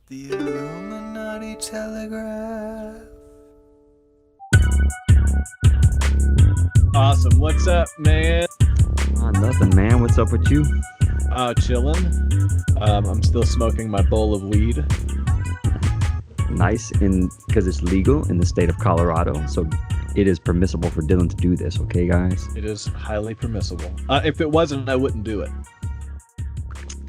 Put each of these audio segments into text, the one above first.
The Illuminati Telegraph. Awesome. What's up, man? Nothing, man. What's up with you? Chilling. I'm still smoking my bowl of weed. Nice, because it's legal in the state of Colorado, so it is permissible for Dylan to do this. Okay, guys. It is highly permissible. If it wasn't, I wouldn't do it.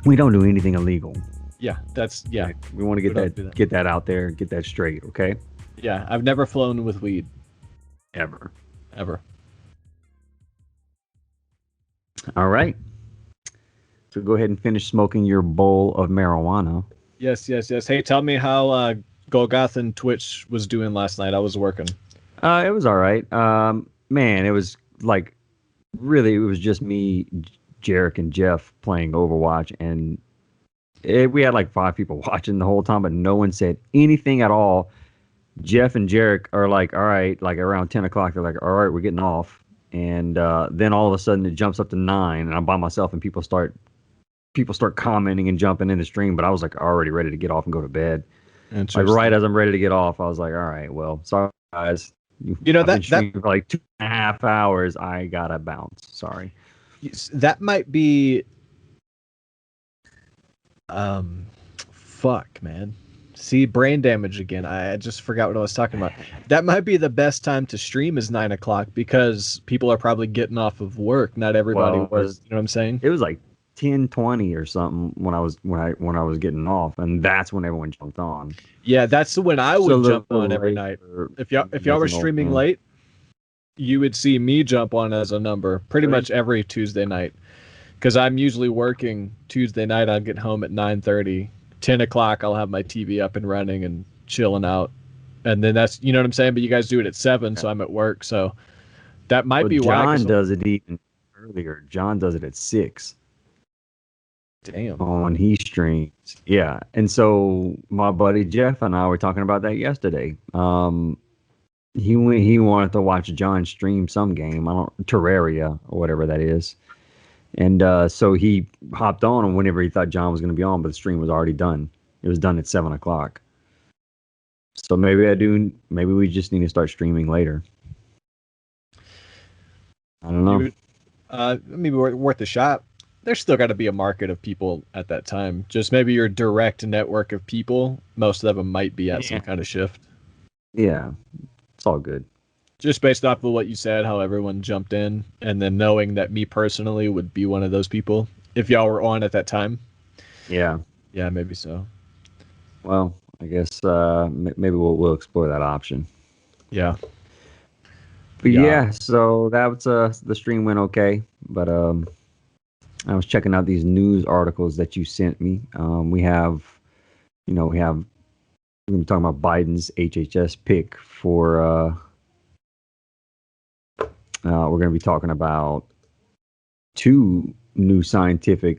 We don't do anything illegal. Yeah, Okay? We want to get that out there, get that straight. Okay. Yeah, I've never flown with weed. Ever. All right. So go ahead and finish smoking your bowl of marijuana. Yes. Hey, tell me how Golgotha and Twitch was doing last night. I was working. It was all right. Man, it was like really, it was just me, Jarek, and Jeff playing Overwatch, and we had like 5 people watching the whole time, but no one said anything at all. Jeff and Jarek are like, all right, like around 10 o'clock, they're like, all right, we're getting off. And then all of a sudden it jumps up to 9 and I'm by myself and people start commenting and jumping in the stream, but I was like already ready to get off and go to bed. Like right as I'm ready to get off, I was like, all right, well, sorry guys. You know, I've been streaming for like 2.5 hours. I gotta bounce. Sorry. That might be fuck, man. See, brain damage again. I just forgot what I was talking about. That might be the best time to stream is 9 o'clock because people are probably getting off of work. Not everybody was. You know what I'm saying? It was like 10:20 or something when I was getting off, and that's when everyone jumped on. Yeah, that's when I would jump on every night. If y'all were streaming late, you would see me jump on as a number pretty much every Tuesday night. Because I'm usually working Tuesday night. I'll get home at 9:30. 10 o'clock, I'll have my TV up and running and chilling out. And then that's, you know what I'm saying? But you guys do it at 7, so I'm at work. So that might be why. John does it even earlier. John does it at 6. Damn. When he streams. Yeah. And so my buddy Jeff and I were talking about that yesterday. He wanted to watch John stream some game. Terraria or whatever that is. And so he hopped on whenever he thought John was going to be on, but the stream was already done. It was done at 7 o'clock. So maybe we just need to start streaming later. I don't know. Maybe worth a shot. There's still got to be a market of people at that time. Just maybe your direct network of people, most of them might be at some kind of shift. Yeah, it's all good. Just based off of what you said, how everyone jumped in, and then knowing that me personally would be one of those people if y'all were on at that time. Yeah, maybe so. Well, I guess maybe we'll explore that option. Yeah. But yeah, so that was the stream went okay, but I was checking out these news articles that you sent me. We're gonna be talking about Biden's HHS pick for. We're going to be talking about 2 new scientific,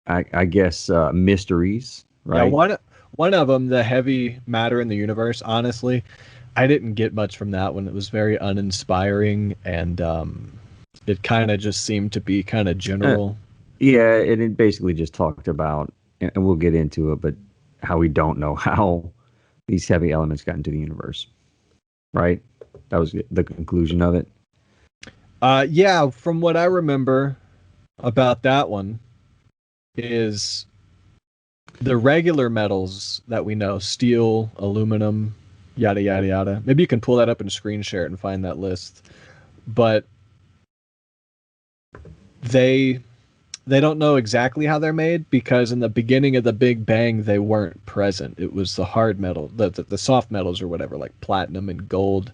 I guess, mysteries, right? Yeah, one of them, the heavy matter in the universe, honestly, I didn't get much from that one. It was very uninspiring, and it kind of just seemed to be kind of general. Yeah, it basically just talked about, and we'll get into it, but how we don't know how these heavy elements got into the universe, right? That was the conclusion of it. Yeah, from what I remember about that one is the regular metals that we know, steel, aluminum, yada, yada, yada. Maybe you can pull that up and screen share it and find that list. But they don't know exactly how they're made because in the beginning of the Big Bang, they weren't present. It was the hard metal, the soft metals or whatever, like platinum and gold.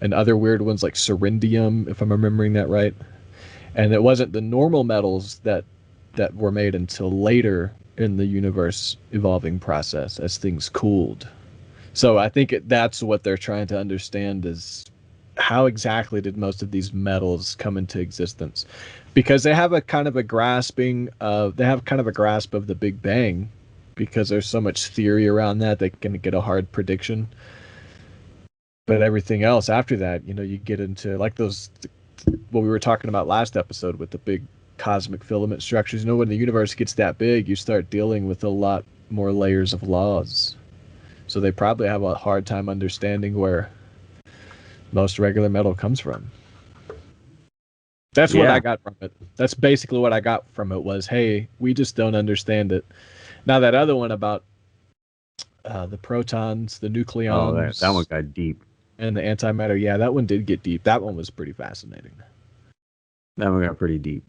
And other weird ones like cerindium, if I'm remembering that right. And it wasn't the normal metals that were made until later in the universe evolving process as things cooled. So I think that's what they're trying to understand is how exactly did most of these metals come into existence? Because they have a kind of a grasp of the Big Bang because there's so much theory around that they can get a hard prediction. But everything else after that, you get into like what we were talking about last episode with the big cosmic filament structures. When the universe gets that big, you start dealing with a lot more layers of laws. So they probably have a hard time understanding where most regular metal comes from. That's what I Yeah. got from it. That's basically what I got from it was, hey, we just don't understand it. Now that other one about the protons, the Oh, that one nucleons, got deep. and the antimatter, yeah, that one did get deep. That one was pretty fascinating. That one got pretty deep.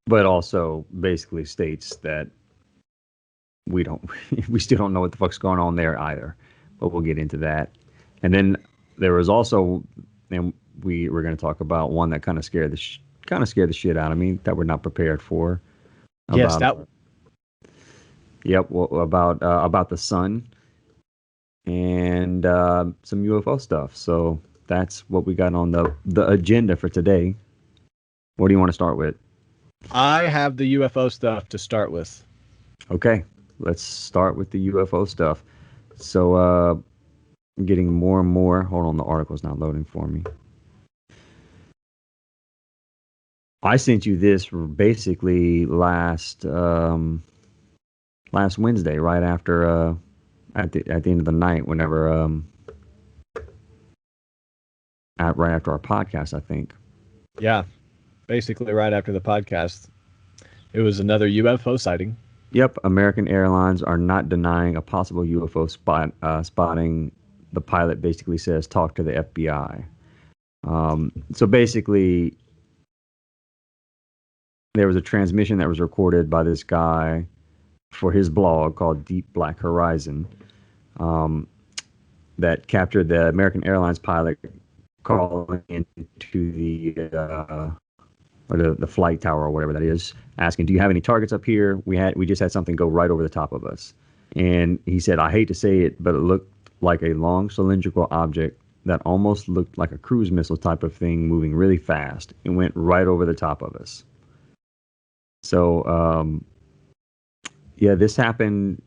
But also basically states that we don't we still don't know what the fuck's going on there either. But we'll get into that. And then there was also, and we're going to talk about one that kind of scared the shit out of me that we're not prepared for. Yes, About that one. Yep, well, about the sun and some UFO stuff. So that's what we got on the agenda for today. What do you want to start with? I have the UFO stuff to start with. Okay, let's start with the UFO stuff. So I'm getting more and more. Hold on, the article's not loading for me. I sent you this basically last Wednesday, right after at the end of the night, whenever right after our podcast, I think. Yeah, basically right after the podcast. It was another UFO sighting. Yep, American Airlines are not denying a possible UFO spotting. The pilot basically says, "Talk to the FBI." So basically, there was a transmission that was recorded by this guy for his blog called Deep Black Horizon, that captured the American Airlines pilot calling into the flight tower or whatever that is, asking, "Do you have any targets up here? We just had something go right over the top of us." And he said, "I hate to say it, but it looked like a long cylindrical object that almost looked like a cruise missile type of thing moving really fast. It went right over the top of us." So yeah, this happened.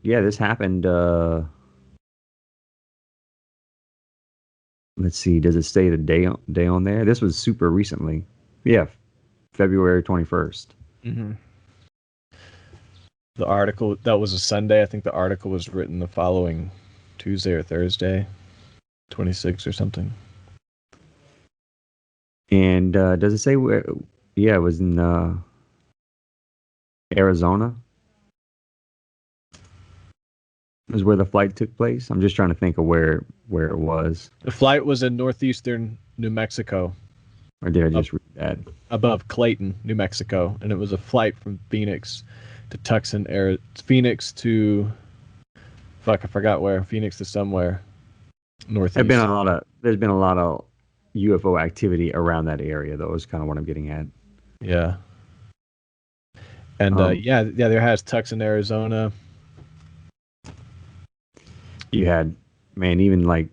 Let's see, does it say the day on there? This was super recently. Yeah, February 21st. Mm-hmm. The article, that was a Sunday. I think the article was written the following Tuesday or Thursday, 26 or something. And does it say where? Yeah, it was in Arizona. Is where the flight took place. I'm just trying to think of where it was. The flight was in northeastern New Mexico, Or did I just read that? above Clayton, New Mexico, and it was a flight from Phoenix to Tucson, Phoenix to fuck, I forgot where. Phoenix to somewhere northeast. There's been a lot of UFO activity around that area, though. Is kind of what I'm getting at. Yeah. And yeah, there has Tucson, Arizona. You had, man, even like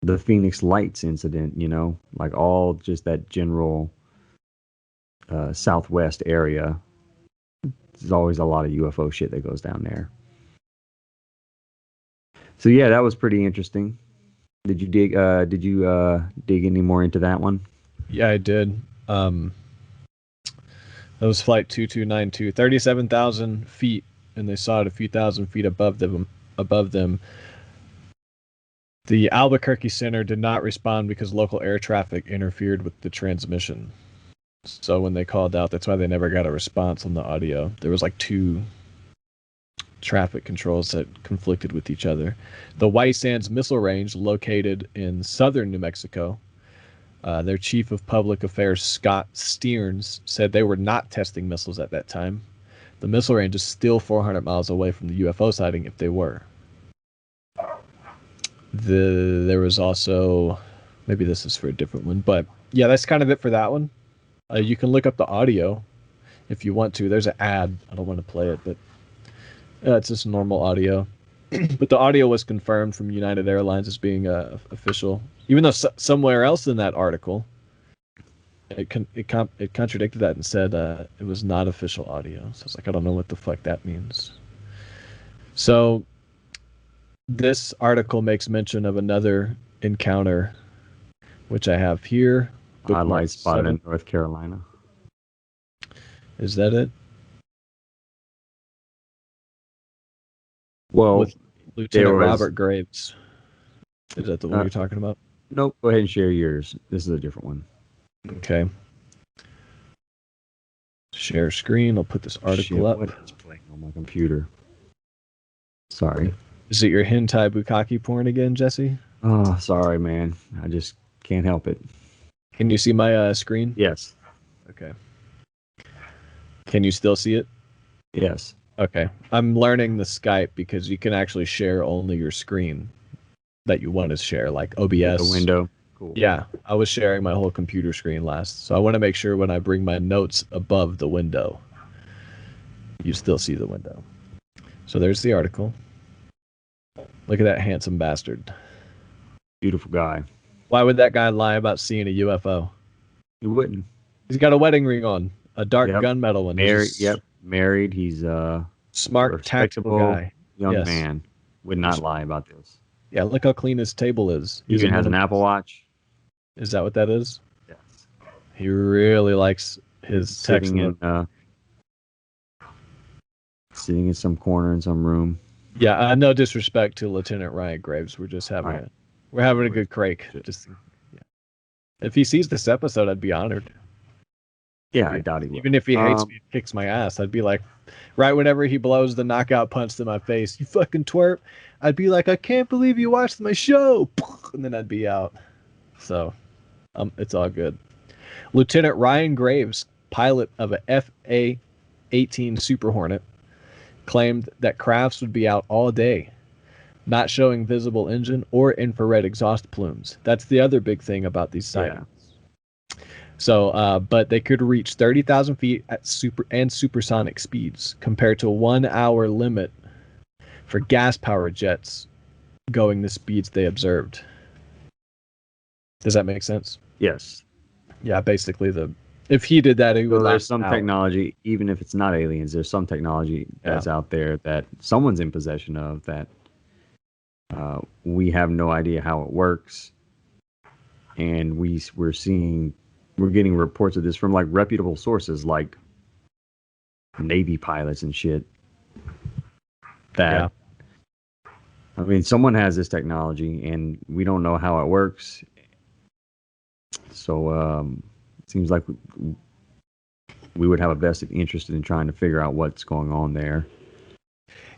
the Phoenix Lights incident, like all just that general southwest area. There's always a lot of UFO shit that goes down there. So yeah, that was pretty interesting. Did you dig any more into that one? Yeah, I did. That was flight 2292, 37,000 feet, and they saw it a few thousand feet above them. The Albuquerque Center did not respond because local air traffic interfered with the transmission. So when they called out, that's why they never got a response on the audio. There was like two traffic controls that conflicted with each other. The White Sands Missile Range, located in southern New Mexico, their chief of public affairs, Scott Stearns, said they were not testing missiles at that time. The missile range is still 400 miles away from the UFO sighting if they were. There was also, maybe this is for a different one, but yeah, that's kind of it for that one. You can look up the audio if you want to. There's an ad. I don't want to play it, but it's just normal audio. But the audio was confirmed from United Airlines as being official, even though somewhere else in that article it contradicted that and said it was not official audio. So it's like, I don't know what the fuck that means. So this article makes mention of another encounter, which I have here. Highlight spotted in North Carolina. Is that it? Well, with there Lieutenant was Robert Graves. Is that the one uh, you're talking about? nope. Go ahead and share yours. This is a different one. Okay. Share screen. I'll put this article Shit, up. what is playing on my computer? Sorry. Is it your hentai bukkake porn again, Jesse? Oh, sorry, man. I just can't help it. Can you see my screen? Yes. Okay. Can you still see it? Yes. Okay. I'm learning the Skype because you can actually share only your screen that you want to share, like OBS. The window. Cool. Yeah, I was sharing my whole computer screen last, so I want to make sure when I bring my notes above the window, you still see the window. So there's the article. Look at that handsome bastard. Beautiful guy. Why would that guy lie about seeing a UFO? He wouldn't. He's got a wedding ring on, a dark Yep. gunmetal one. He's Married. a Yep. Married. He's a smart, tactical respectable guy. young Yes. man. Would not lie about this. Yeah, look how clean his table is. He even has an Apple Watch. Is that what that is? Yes. He really likes his text. Sitting in some corner in some room. Yeah, no disrespect to Lieutenant Ryan Graves. We're just having Right. we're having a good crake. Just yeah. If he sees this episode, I'd be honored. Yeah, I doubt he will. Even if he hates me and kicks my ass, I'd be like, right whenever he blows the knockout punch to my face, you fucking twerp, I'd be like, I can't believe you watched my show, and then I'd be out. So, it's all good. Lieutenant Ryan Graves, pilot of a FA-18 Super Hornet, claimed that crafts would be out all day, not showing visible engine or infrared exhaust plumes. That's the other big thing about these sightings. So, but they could reach 30,000 feet at supersonic speeds, compared to a 1 hour limit for gas-powered jets going the speeds they observed. Does that make sense? Yes. Yeah, basically if he did that, he would. So there's some technology, even if it's not aliens, there's some technology that's out there that someone's in possession of that we have no idea how it works, and we're getting reports of this from like reputable sources like Navy pilots and shit. I mean, someone has this technology and we don't know how it works. So it seems like we would have a vested interest in trying to figure out what's going on there.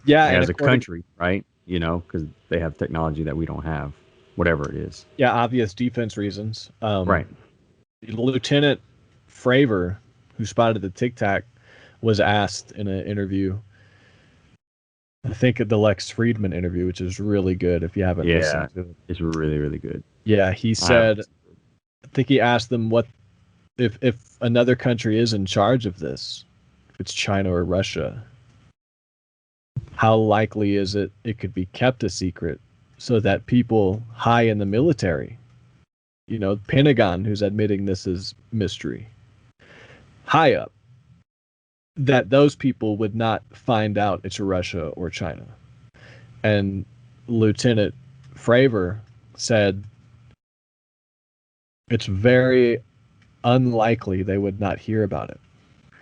Yeah, as a country, right? You know, because they have technology that we don't have, whatever it is. Yeah, obvious defense reasons. Right. Lieutenant Fravor, who spotted the Tic Tac, was asked in an interview, I think at the Lex Friedman interview, which is really good if you haven't listened to it. It's really, really good. Yeah, he said, I think he asked them what if another country is in charge of this, if it's China or Russia, how likely is it could be kept a secret so that people high in the military, Pentagon, who's admitting this is mystery, high up, that those people would not find out it's Russia or China. And Lieutenant Fravor said it's very unlikely they would not hear about it.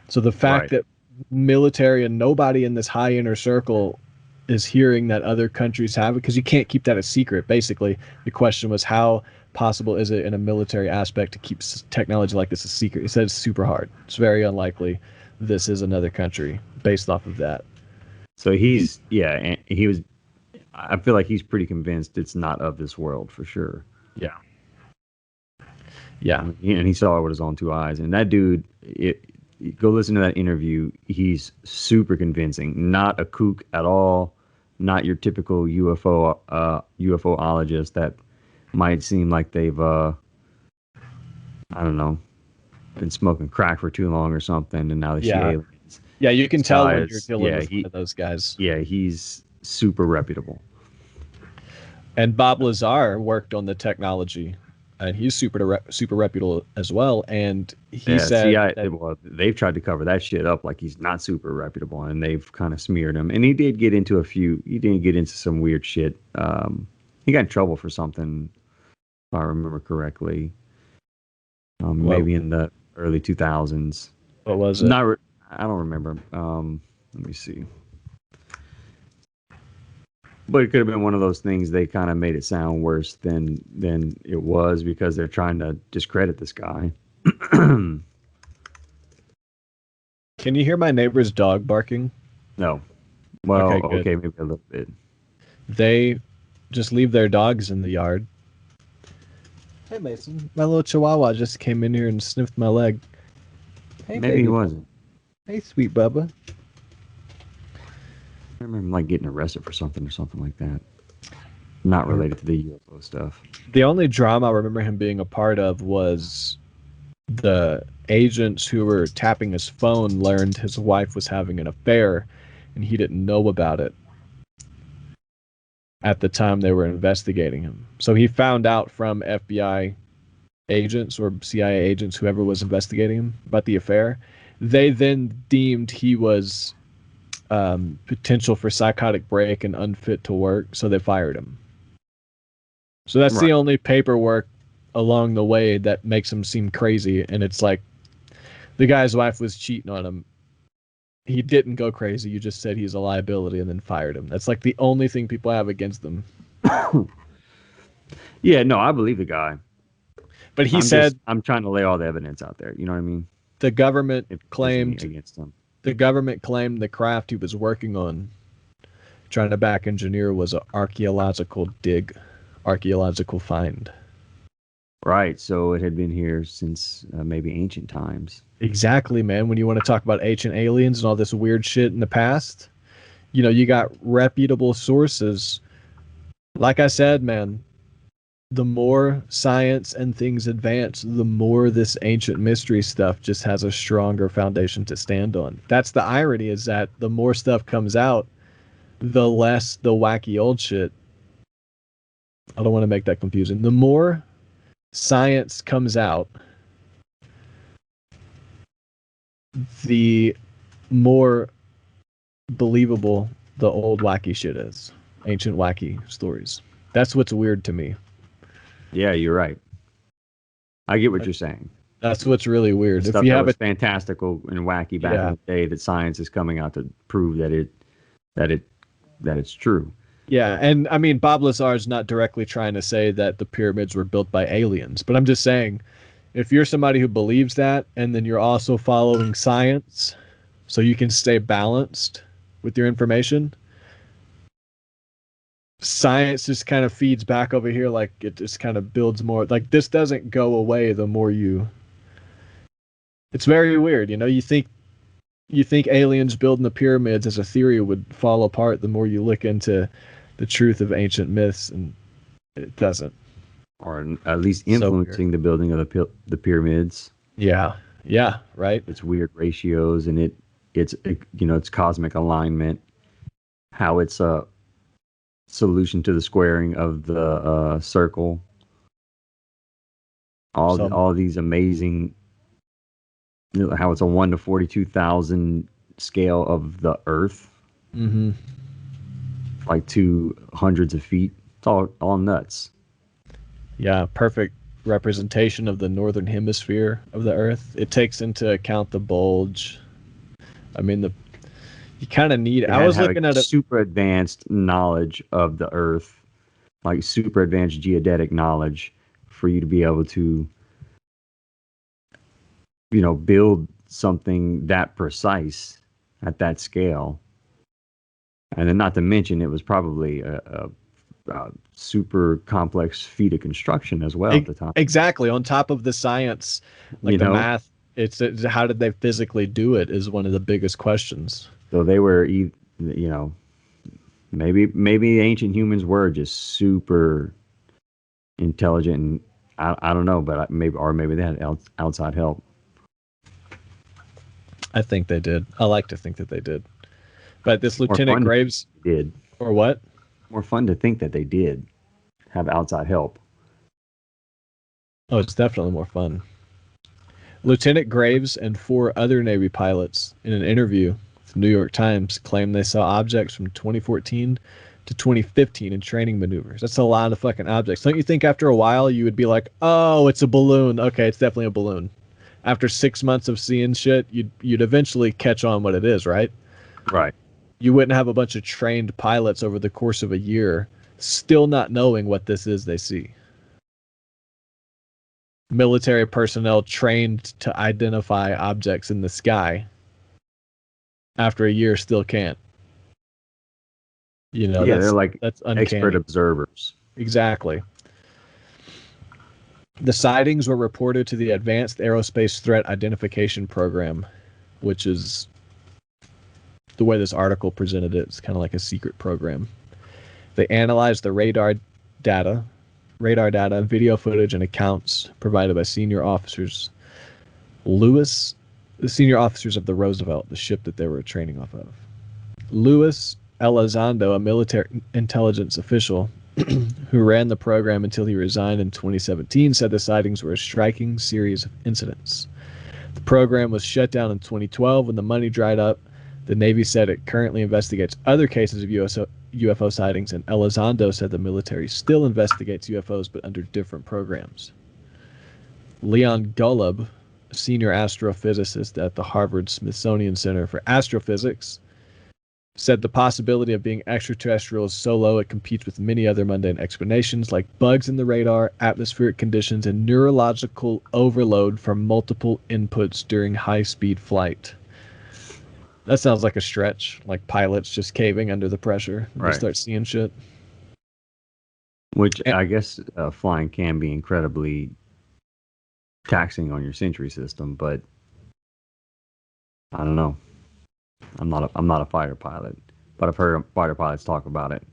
So the fact that military and nobody in this high inner circle is hearing that other countries have it, because you can't keep that a secret. Basically, the question was, how possible is it in a military aspect to keep technology like this a secret? He said it's super hard. It's very unlikely this is another country based off of that. So I feel like he's pretty convinced it's not of this world for sure. Yeah. Yeah. And he saw it with his own two eyes. And that dude, go listen to that interview. He's super convincing. Not a kook at all. Not your typical UFOologist that might seem like they've, I don't know, been smoking crack for too long or something, and now they see aliens. Yeah, you can tell when you're dealing with one of those guys. Yeah, he's super reputable. And Bob Lazar worked on the technology, and he's super reputable as well. And he said they've tried to cover that shit up like he's not super reputable, and they've kind of smeared him. And he did get into some weird shit. He got in trouble for something, if I remember correctly. Maybe in the early 2000s. What was it? I don't remember. Let me see. But it could have been one of those things they kind of made it sound worse than it was because they're trying to discredit this guy. Can you hear my neighbor's dog barking? No. Well, Okay, good. okay, maybe a little bit. They just leave their dogs in the yard. Hey, Mason. My little chihuahua just came in here and sniffed my leg. Hey, Maybe baby. he wasn't. Hey, sweet Bubba. I remember him like getting arrested for something or something like that. Not related to the UFO stuff. The only drama I remember him being a part of was the agents who were tapping his phone learned his wife was having an affair, and he didn't know about it at the time they were investigating him. So he found out from FBI agents or CIA agents, whoever was investigating him, about the affair. They then deemed he was potential for psychotic break and unfit to work, so they fired him. So that's the only paperwork along the way that makes him seem crazy. And it's like the guy's wife was cheating on him. He didn't go crazy. You just said he's a liability and then fired him. That's like the only thing people have against them. Yeah, no, I believe the guy. But he said, I'm trying to lay all the evidence out there. You know what I mean? The government If claimed against him. The government claimed the craft he was working on, trying to back engineer, was an archaeological find. Right, so it had been here since maybe ancient times. Exactly, man. When you want to talk about ancient aliens and all this weird shit in the past, you know, you got reputable sources. Like I said, man, the more science and things advance, the more this ancient mystery stuff just has a stronger foundation to stand on. That's the irony, is that the more stuff comes out, the less the wacky old shit. I don't want to make that confusing. The more science comes out, the more believable the old wacky shit is. Ancient wacky stories. That's what's weird to me. Yeah, you're right. I get what you're saying. That's what's really weird. Stuff if you that have was fantastical and wacky back in the day, that science is coming out to prove that it's true. Yeah, and I mean, Bob Lazar's not directly trying to say that the pyramids were built by aliens, but I'm just saying, if you're somebody who believes that, and then you're also following science, so you can stay balanced with your information, science just kind of feeds back over here, like it just kind of builds more. Like, this doesn't go away the more you. It's very weird, you know. You think aliens building the pyramids as a theory would fall apart the more you look into the truth of ancient myths, and it doesn't. Or at least influencing the building of the pyramids. Yeah, right. It's weird ratios, and it's cosmic alignment. How it's a solution to the squaring of the circle. All these amazing. How it's a 1 to 42,000 scale of the Earth. Mm-hmm. Like to hundreds of feet. It's all nuts. Yeah, perfect representation of the northern hemisphere of the Earth. It takes into account the bulge. I mean, you kind of need. I was looking at super advanced knowledge of the Earth, like super advanced geodetic knowledge, for you to be able to, build something that precise at that scale. And then, not to mention, it was probably a super complex feat of construction as well at the time. Exactly. On top of the science, like the math, it's how did they physically do it is one of the biggest questions. So they were, maybe ancient humans were just super intelligent, and I don't know, but maybe they had outside help. I think they did. I like to think that they did. But this Lieutenant Graves did. Or what? More fun to think that they did have outside help. Oh, it's definitely more fun. Lieutenant Graves and 4 other Navy pilots in an interview with the New York Times claimed they saw objects from 2014 to 2015 in training maneuvers. That's a lot of fucking objects. Don't you think after a while you would be like, oh, it's a balloon. Okay, it's definitely a balloon. After 6 months of seeing shit, you'd eventually catch on what it is, right? Right. You wouldn't have a bunch of trained pilots over the course of a year still not knowing what this is they see. Military personnel trained to identify objects in the sky after a year still can't. You know, Yeah, they're like that's expert uncanny. observers. Exactly. The sightings were reported to the Advanced Aerospace Threat Identification Program, which is the way this article presented it. It's kind of like a secret program. They analyzed the radar data, video footage, and accounts provided by senior officers. The senior officers of the Roosevelt, the ship that they were training off of. Louis Elizondo, a military intelligence official who ran the program until he resigned in 2017, said the sightings were a striking series of incidents. The program was shut down in 2012 when the money dried up. The Navy said it currently investigates other cases of UFO sightings, and Elizondo said the military still investigates UFOs but under different programs. Leon Golub, a senior astrophysicist at the Harvard Smithsonian Center for Astrophysics, said the possibility of being extraterrestrial is so low it competes with many other mundane explanations like bugs in the radar, atmospheric conditions, and neurological overload from multiple inputs during high-speed flight. That sounds like a stretch, like pilots just caving under the pressure and they Right. start seeing shit. Which I guess flying can be incredibly taxing on your sensory system, but I don't know. I'm not a fighter pilot, but I've heard fighter pilots talk about it.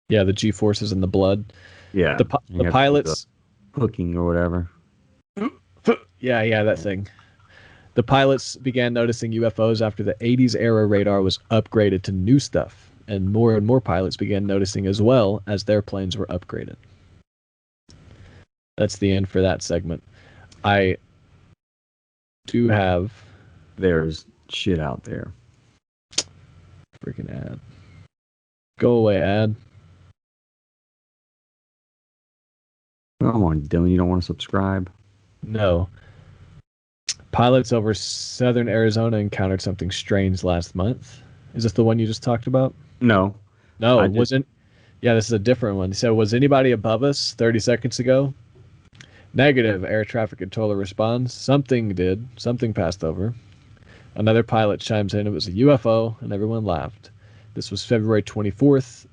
Yeah, the G-forces in the blood. Yeah, The you have to do pilots... the hooking or whatever. Yeah, that thing. The pilots began noticing UFOs after the 80s era radar was upgraded to new stuff, and more pilots began noticing as well as their planes were upgraded. That's the end for that segment. I do have... There's shit out there. Freaking ad. Go away, ad. Come on, Dylan, you don't want to subscribe? No. Pilots over southern Arizona encountered something strange last month. Is this the one you just talked about? No. No, I just- wasn't. Yeah, this is a different one. So, was anybody above us 30 seconds ago? Negative. Air traffic controller responds. Something did. Something passed over. Another pilot chimes in. It was a UFO, and everyone laughed. This was February 24th.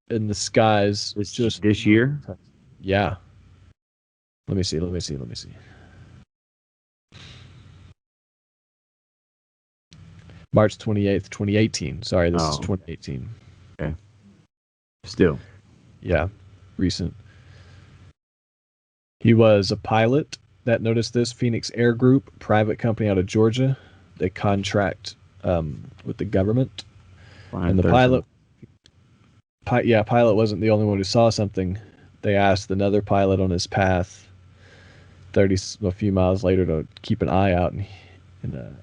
In the skies. It's just this year? Yeah. Let me see. March 28th, 2018. Sorry, this is 2018. Okay. Still. Yeah, recent. He was a pilot that noticed this. Phoenix Air Group, private company out of Georgia. They contract with the government. And the pilot wasn't the only one who saw something. They asked another pilot on his path a few miles later to keep an eye out, and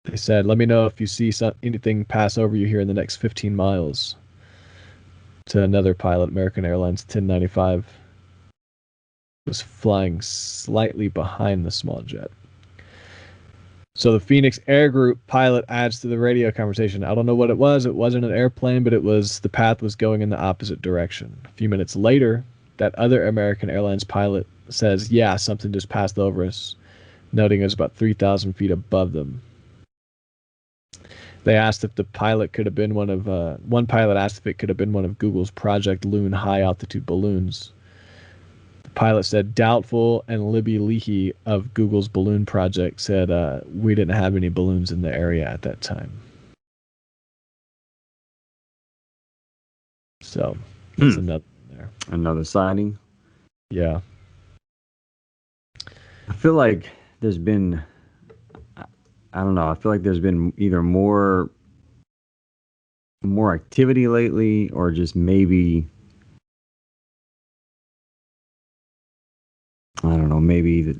they said, "Let me know if you see anything pass over you here in the next 15 miles." To another pilot, American Airlines 1095 was flying slightly behind the small jet. So the Phoenix Air Group pilot adds to the radio conversation. I don't know what it was. It wasn't an airplane, but the path was going in the opposite direction. A few minutes later, that other American Airlines pilot says, "Yeah, something just passed over us," noting it was about 3,000 feet above them. They asked if the pilot could have been one pilot asked if it could have been one of Google's Project Loon high altitude balloons. The pilot said doubtful, and Libby Leahy of Google's balloon project said, "We didn't have any balloons in the area at that time." So that's another one there. Another sighting. Yeah. I feel like there's been, I don't know. I feel like there's been either more activity lately, or just maybe, I don't know. Maybe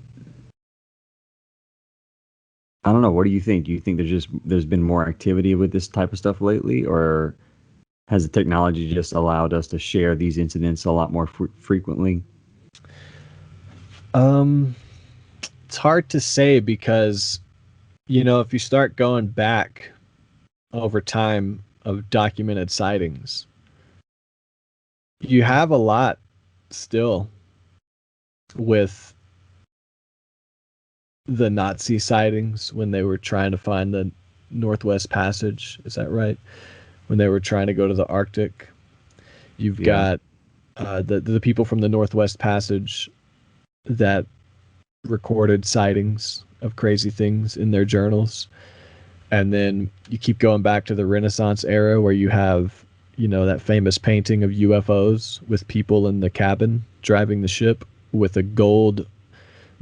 I don't know. What do you think? Do you think there's been more activity with this type of stuff lately, or has the technology just allowed us to share these incidents a lot more frequently? It's hard to say because, if you start going back over time of documented sightings. You have a lot still with the Nazi sightings when they were trying to find the Northwest Passage. Is that right? When they were trying to go to the Arctic. You've Yeah. got the people from the Northwest Passage that recorded sightings of crazy things in their journals. And then you keep going back to the Renaissance era where you have, that famous painting of UFOs with people in the cabin driving the ship with a gold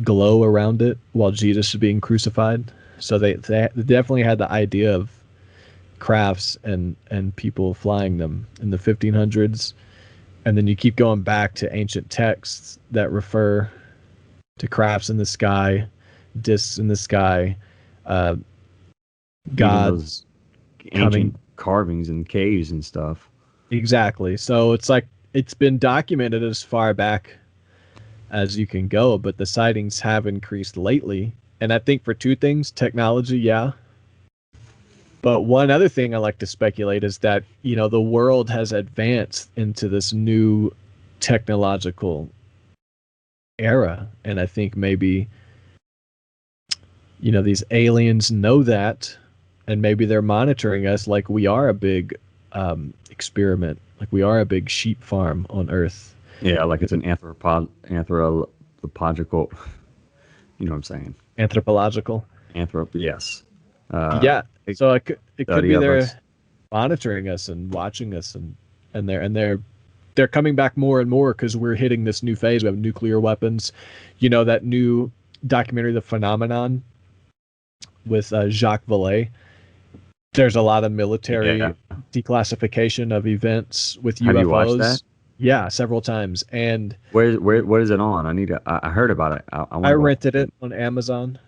glow around it while Jesus is being crucified. So they definitely had the idea of crafts and people flying them in the 1500s. And then you keep going back to ancient texts that refer to crafts in the sky, discs in the sky, uh, Even those gods ancient coming. carvings and caves and stuff. Exactly. So it's like it's been documented as far back as you can go, but the sightings have increased lately. And I think for two things, technology, yeah. But one other thing I like to speculate is that, the world has advanced into this new technological era. And I think maybe, these aliens know that, and maybe they're monitoring us like we are a big experiment, like we are a big sheep farm on Earth. Yeah, like it's an anthropological. You know what I'm saying? Anthropological. Yes. Yeah. Big So it could study be of us. they're monitoring us and watching us, and they're coming back more and more because we're hitting this new phase. We have nuclear weapons. That new documentary, The Phenomenon, with Jacques Vallée. There's a lot of Yeah. military declassification of events with Have you watched that? UFOs. Yeah, several times. And What is it on? I heard about it. I I want to go. rented it on Amazon.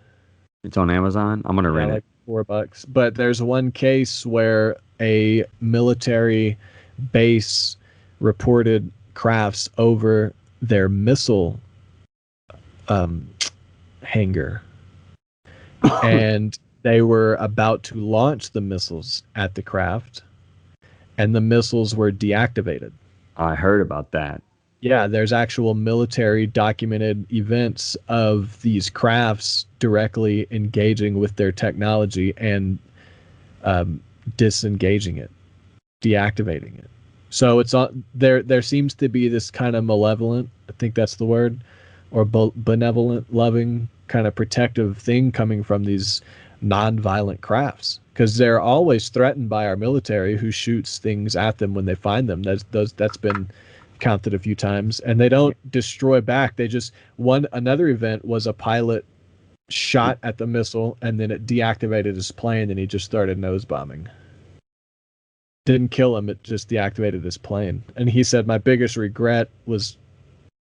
It's on Amazon. I'm gonna Yeah, rent like it. $4. But there's one case where a military base reported crafts over their missile um, hangar, and they were about to launch the missiles at the craft, and the missiles were deactivated. I heard about that. Yeah, there's actual military documented events of these crafts directly engaging with their technology and um, disengaging it, deactivating it. So it's on there. There seems to be this kind of malevolent, I think that's the word, or benevolent, loving, kind of protective thing coming from these non-violent crafts, because they're always threatened by our military, who shoots things at them when they find them. That's been counted a few times, and they don't destroy back. They just another event was a pilot shot at the missile and then it deactivated his plane and he just started nose bombing. Didn't kill him, it just deactivated his plane. And he said, my biggest regret was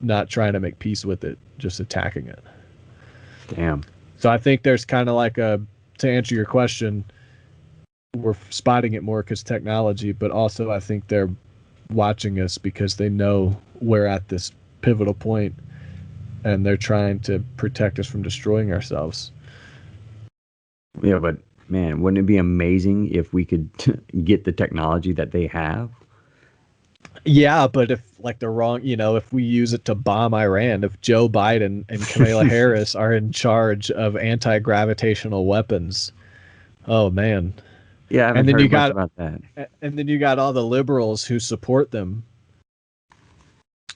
not trying to make peace with it, just attacking it. Damn. So I think there's kind of like to answer your question, we're spotting it more because technology, but also I think they're watching us because they know we're at this pivotal point and they're trying to protect us from destroying ourselves. Yeah, but man, wouldn't it be amazing if we could get the technology that they have? Yeah, but if like the wrong, if we use it to bomb Iran, if Joe Biden and Kamala Harris are in charge of anti-gravitational weapons, oh man. Yeah, I haven't And then you heard much got about that. and then you got all the liberals who support them,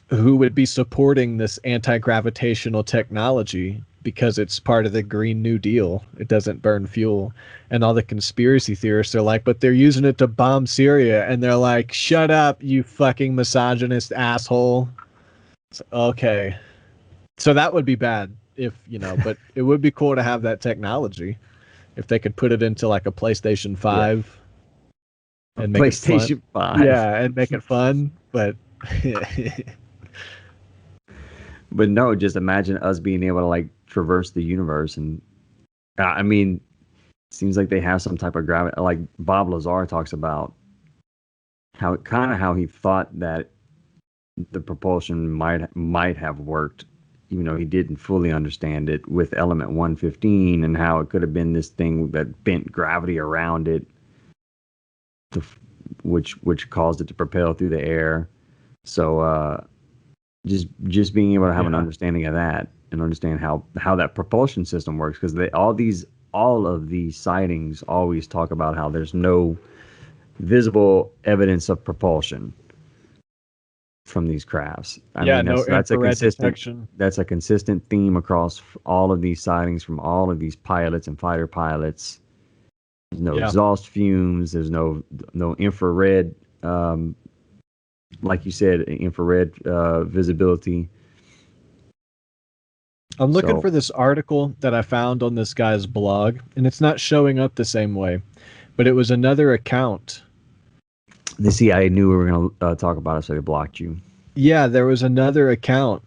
who would be supporting this anti-gravitational technology because it's part of the Green New Deal. It doesn't burn fuel. And all the conspiracy theorists are like, but they're using it to bomb Syria. And they're like, shut up, you fucking misogynist asshole. It's okay. So that would be bad if, but it would be cool to have that technology if they could put it into like a PlayStation 5 and make it fun. PlayStation 5. Yeah, and make it fun. But But no, just imagine us being able to like traverse the universe, and I mean, it seems like they have some type of gravity. Like Bob Lazar talks about how he thought that the propulsion might have worked, even though he didn't fully understand it with element 115, and how it could have been this thing that bent gravity around it. which caused it to propel through the air. So just being able to have an understanding of that and understand how that propulsion system works, because all of these sightings always talk about how there's no visible evidence of propulsion from these crafts. I mean, no that's a infrared consistent detection. that's a consistent theme across all of these sightings from all of these pilots and fighter pilots. There's no exhaust fumes. There's no infrared, like you said, infrared visibility. I'm looking for this article that I found on this guy's blog, and it's not showing up the same way, but it was another account. The CIA knew we were going to talk about it, so they blocked you. Yeah, there was another account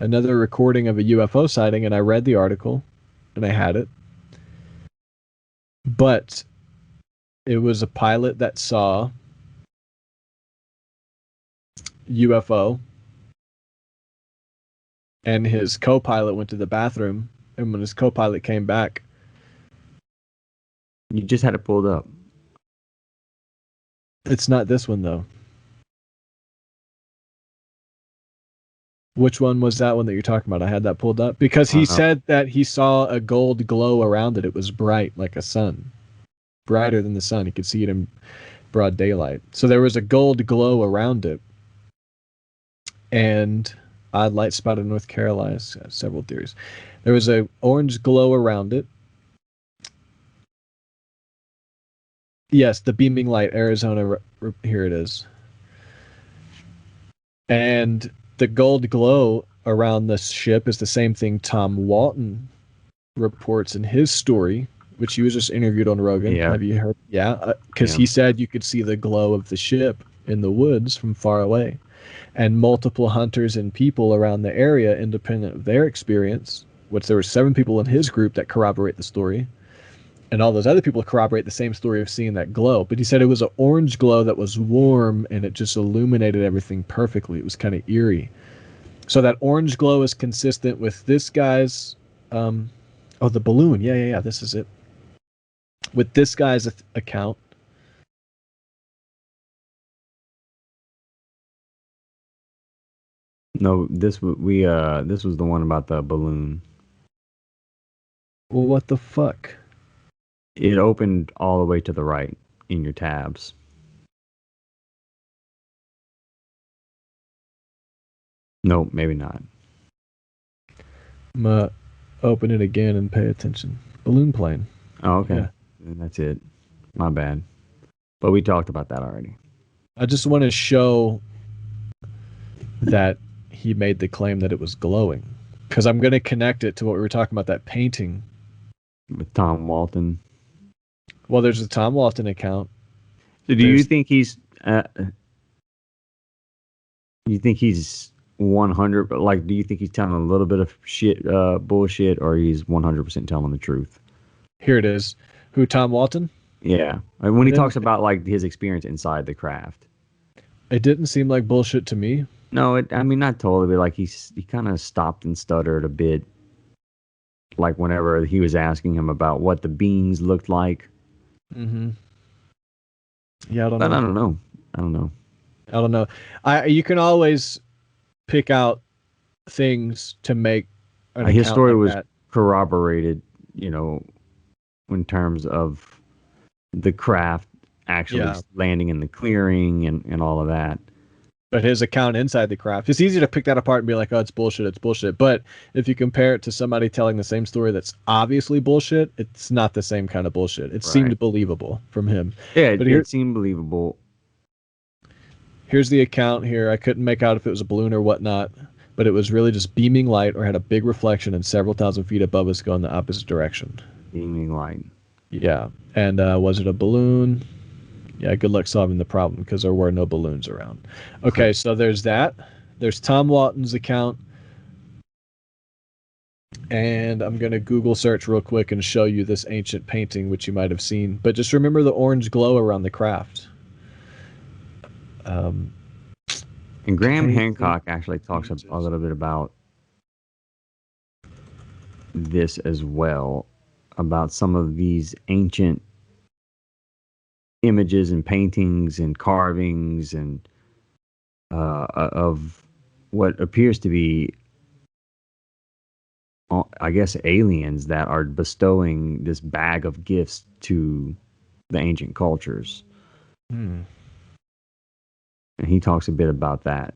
another recording of a UFO sighting, and I read the article, and I had it. But it was a pilot that saw UFO, and his co-pilot went to the bathroom, and when his co-pilot came back... You just had it pulled up. It's not this one, though. Which one was that one that you're talking about? I had that pulled up because he said that he saw a gold glow around it. It was bright like a sun, brighter than the sun. He could see it in broad daylight. So there was a gold glow around it. And odd light spot in North Carolina. Several theories. There was a orange glow around it. Yes, the beaming light, Arizona. Here it is. And the gold glow around this ship is the same thing Tom Walton reports in his story, which he was just interviewed on Rogan. Yeah. Have you heard? Yeah, because he said you could see the glow of the ship in the woods from far away. And multiple hunters and people around the area, independent of their experience, which there were 7 people in his group that corroborate the story. And all those other people corroborate the same story of seeing that glow. But he said it was an orange glow that was warm, and it just illuminated everything perfectly. It was kind of eerie. So that orange glow is consistent with this guy's... the balloon. Yeah. This is it. With this guy's account. No, this was the one about the balloon. Well, what the fuck? It opened all the way to the right in your tabs. No, maybe not. I'm gonna open it again and pay attention. Balloon plane. Oh, okay. Yeah. And that's it. My bad. But we talked about that already. I just want to show that he made the claim that it was glowing, because I'm going to connect it to what we were talking about, that painting with Tom Walton. Well, there's a Tom Walton account. So do you think he's 100? Like, do you think he's telling a little bit of bullshit, or he's 100% telling the truth? Here it is. Who, Tom Walton? Yeah. When he talks about like his experience inside the craft, it didn't seem like bullshit to me. No, I mean, not totally, but like he kind of stopped and stuttered a bit. Like whenever he was asking him about what the beings looked like. Mm-hmm. Yeah, I don't know. You can always pick out things to make his story was corroborated, in terms of the craft actually landing in the clearing and all of that. But his account inside the craft, it's easy to pick that apart and be like, oh, it's bullshit. But if you compare it to somebody telling the same story that's obviously bullshit, it's not the same kind of bullshit. It seemed believable from him. Yeah, but it seemed believable. Here's the account here. I couldn't make out if it was a balloon or whatnot, but it was really just beaming light or had a big reflection and several thousand feet above us going the opposite direction. Beaming light. Yeah. And was it a balloon? Yeah, good luck solving the problem because there were no balloons around. Okay, so there's that. There's Tom Walton's account. And I'm going to Google search real quick and show you this ancient painting, which you might have seen. But just remember the orange glow around the craft. And Graham Hancock actually talks a little bit about this as well. about some of these ancient images and paintings and carvings and of what appears to be, I guess, aliens that are bestowing this bag of gifts to the ancient cultures. Hmm. And he talks a bit about that.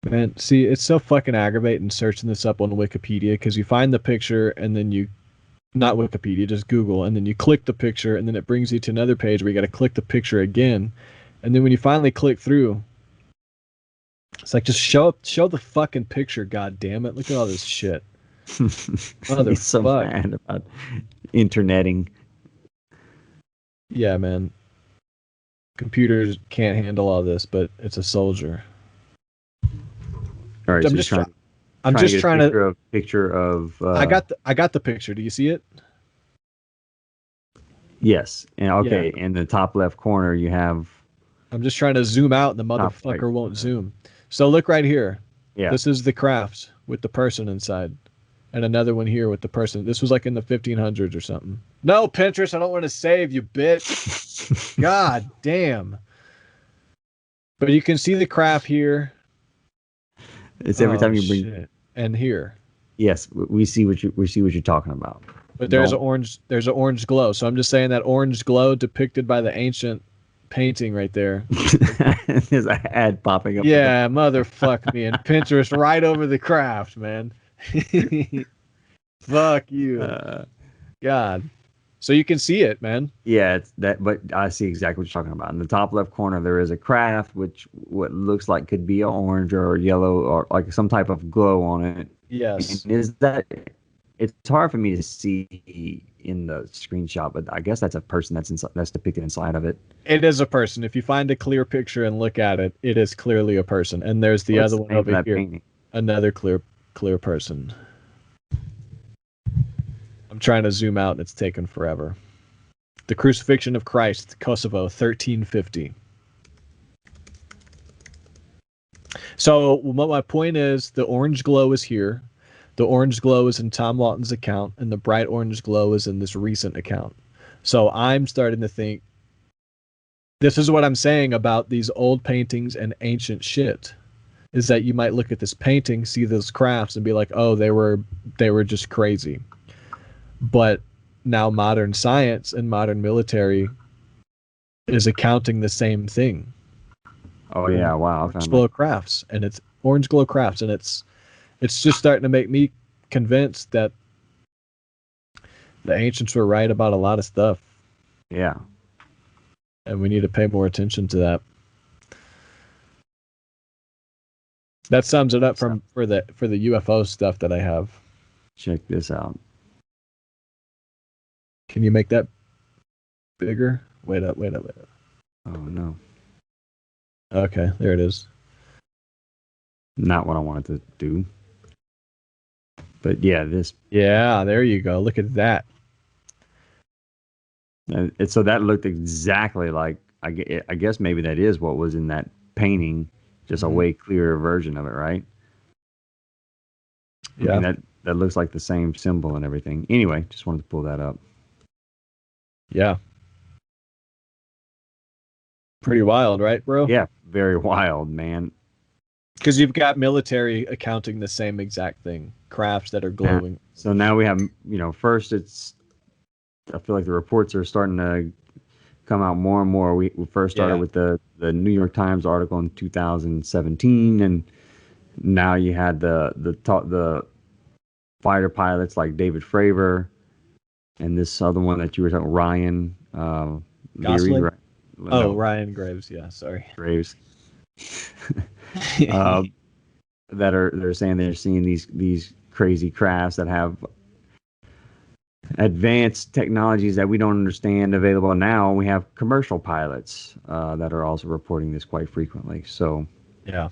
Man, see, it's so fucking aggravating searching this up on Wikipedia because you find the picture and then you, not Wikipedia, just Google, and then you click the picture and then it brings you to another page where you got to click the picture again. And then when you finally click through, it's like, just show the fucking picture, god damn it. Look at all this shit. He's so Motherfuck. mad about interneting. Yeah, man. Computers can't handle all this, but it's a soldier. All right, I'm so just trying, I'm trying just to get trying a to. picture of. I got the picture. Do you see it? Yes, and okay, Yeah. in the top left corner you have. I'm just trying to zoom out, and the Top right motherfucker won't corner. zoom. So look right here. Yeah. This is the craft with the person inside, and another one here with the person. This was like in the 1500s or something. No, Pinterest, I don't want to save you, bitch. God damn. But you can see the craft here. It's every time you bring. Shit. And here. Yes, we see what you're talking about. But there's an orange glow. So I'm just saying that orange glow depicted by the ancient painting right there. There's an ad popping up. Yeah, motherfuck me. And Pinterest right over the craft, man. Fuck you. God. So you can see it, man. Yeah, it's that, but I see exactly what you're talking about. In the top left corner, there is a craft, which what looks like could be orange or yellow or like some type of glow on it. Yes. And is that? It's hard for me to see in the screenshot, but I guess that's a person that's depicted inside of it. It is a person. If you find a clear picture and look at it, it is clearly a person. And there's the What's other the one name of over that here. painting? Another clear person. I'm trying to zoom out and it's taken forever. The Crucifixion of Christ, Kosovo, 1350. So what my point is, the orange glow is here. The orange glow is in Tom Walton's account, and the bright orange glow is in this recent account. So I'm starting to think, this is what I'm saying about these old paintings and ancient shit, is that you might look at this painting, see those crafts, and be like, oh, they were just crazy. But now modern science and modern military is accounting the same thing. Oh yeah, wow! Orange glow crafts, and it's orange glow crafts, and it's just starting to make me convinced that the ancients were right about a lot of stuff. Yeah, and we need to pay more attention to that. That sums it up for the UFO stuff that I have. Check this out. Can you make that bigger? Wait up. Oh no. Okay, there it is. Not what I wanted to do. But yeah, this. Yeah, there you go. Look at that. So that looked exactly like, I guess maybe that is what was in that painting, just a way clearer version of it, right? Yeah. I mean, that looks like the same symbol and everything. Anyway, just wanted to pull that up. Yeah. Pretty wild, right, bro? Yeah, very wild, man. Because you've got military accounting the same exact thing. Crafts that are glowing. So now we have, first I feel like the reports are starting to come out more and more. We first started with the New York Times article in 2017, and now you had the fighter pilots like David Fravor, and this other one that you were talking, Ryan Gosling? Leary, No. Ryan Graves. Yeah, sorry. Graves. They're saying they're seeing these crazy crafts that have advanced technologies that we don't understand available now. We have commercial pilots that are also reporting this quite frequently. So yeah,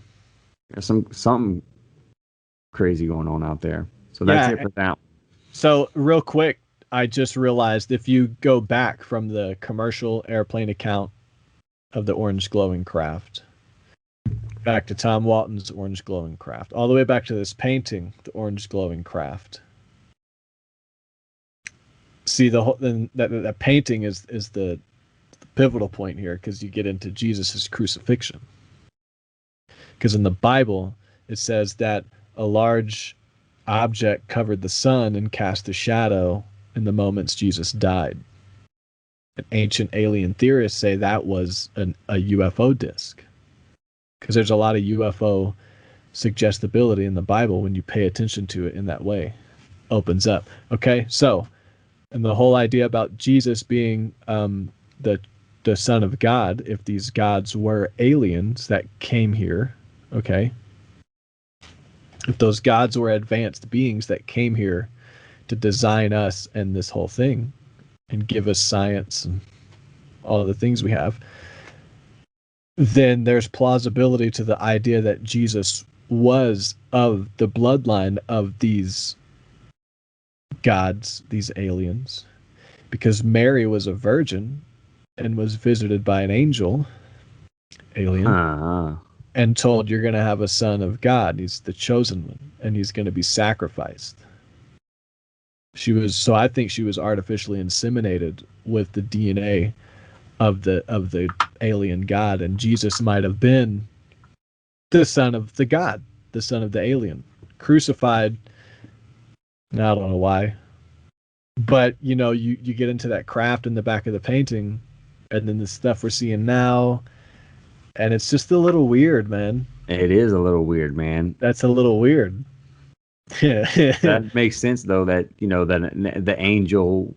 there's something crazy going on out there. So that's it for that. So real quick, I just realized if you go back from the commercial airplane account of the orange glowing craft, back to Tom Walton's orange glowing craft, all the way back to this painting, the orange glowing craft, see the whole then that painting is the pivotal point here, because you get into Jesus's crucifixion. Because in the Bible it says that a large object covered the sun and cast a shadow in the moments Jesus died. And ancient alien theorists say that was a UFO disc, because there's a lot of UFO suggestibility in the Bible when you pay attention to it in that way. Opens up. Okay, so, and the whole idea about Jesus being the Son of God, if these gods were aliens that came here, okay, if those gods were advanced beings that came here to design us and this whole thing and give us science and all of the things we have, then there's plausibility to the idea that Jesus was of the bloodline of these gods, these aliens, because Mary was a virgin and was visited by an angel, alien, and told, you're going to have a son of God. He's the chosen one, and he's going to be sacrificed. So I think she was artificially inseminated with the DNA of the alien god, and Jesus might have been the son of the god, the son of the alien, crucified. Now, I don't know why, but you get into that craft in the back of the painting, and then the stuff we're seeing now, and it's just a little weird, man. It is a little weird, man. That's a little weird. That makes sense, though, that that the angel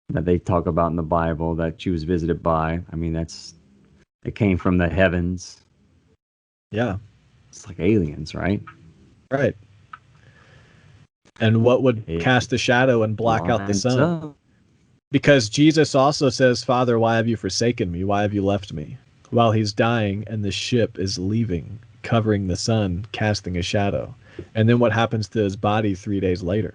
that they talk about in the Bible that she was visited by, I mean, it came from the heavens. Yeah. It's like aliens, right? Right. And what would cast a shadow and block out the sun? Up. Because Jesus also says, Father, why have you forsaken me? Why have you left me? While he's dying and the ship is leaving, covering the sun, casting a shadow. And then what happens to his body 3 days later?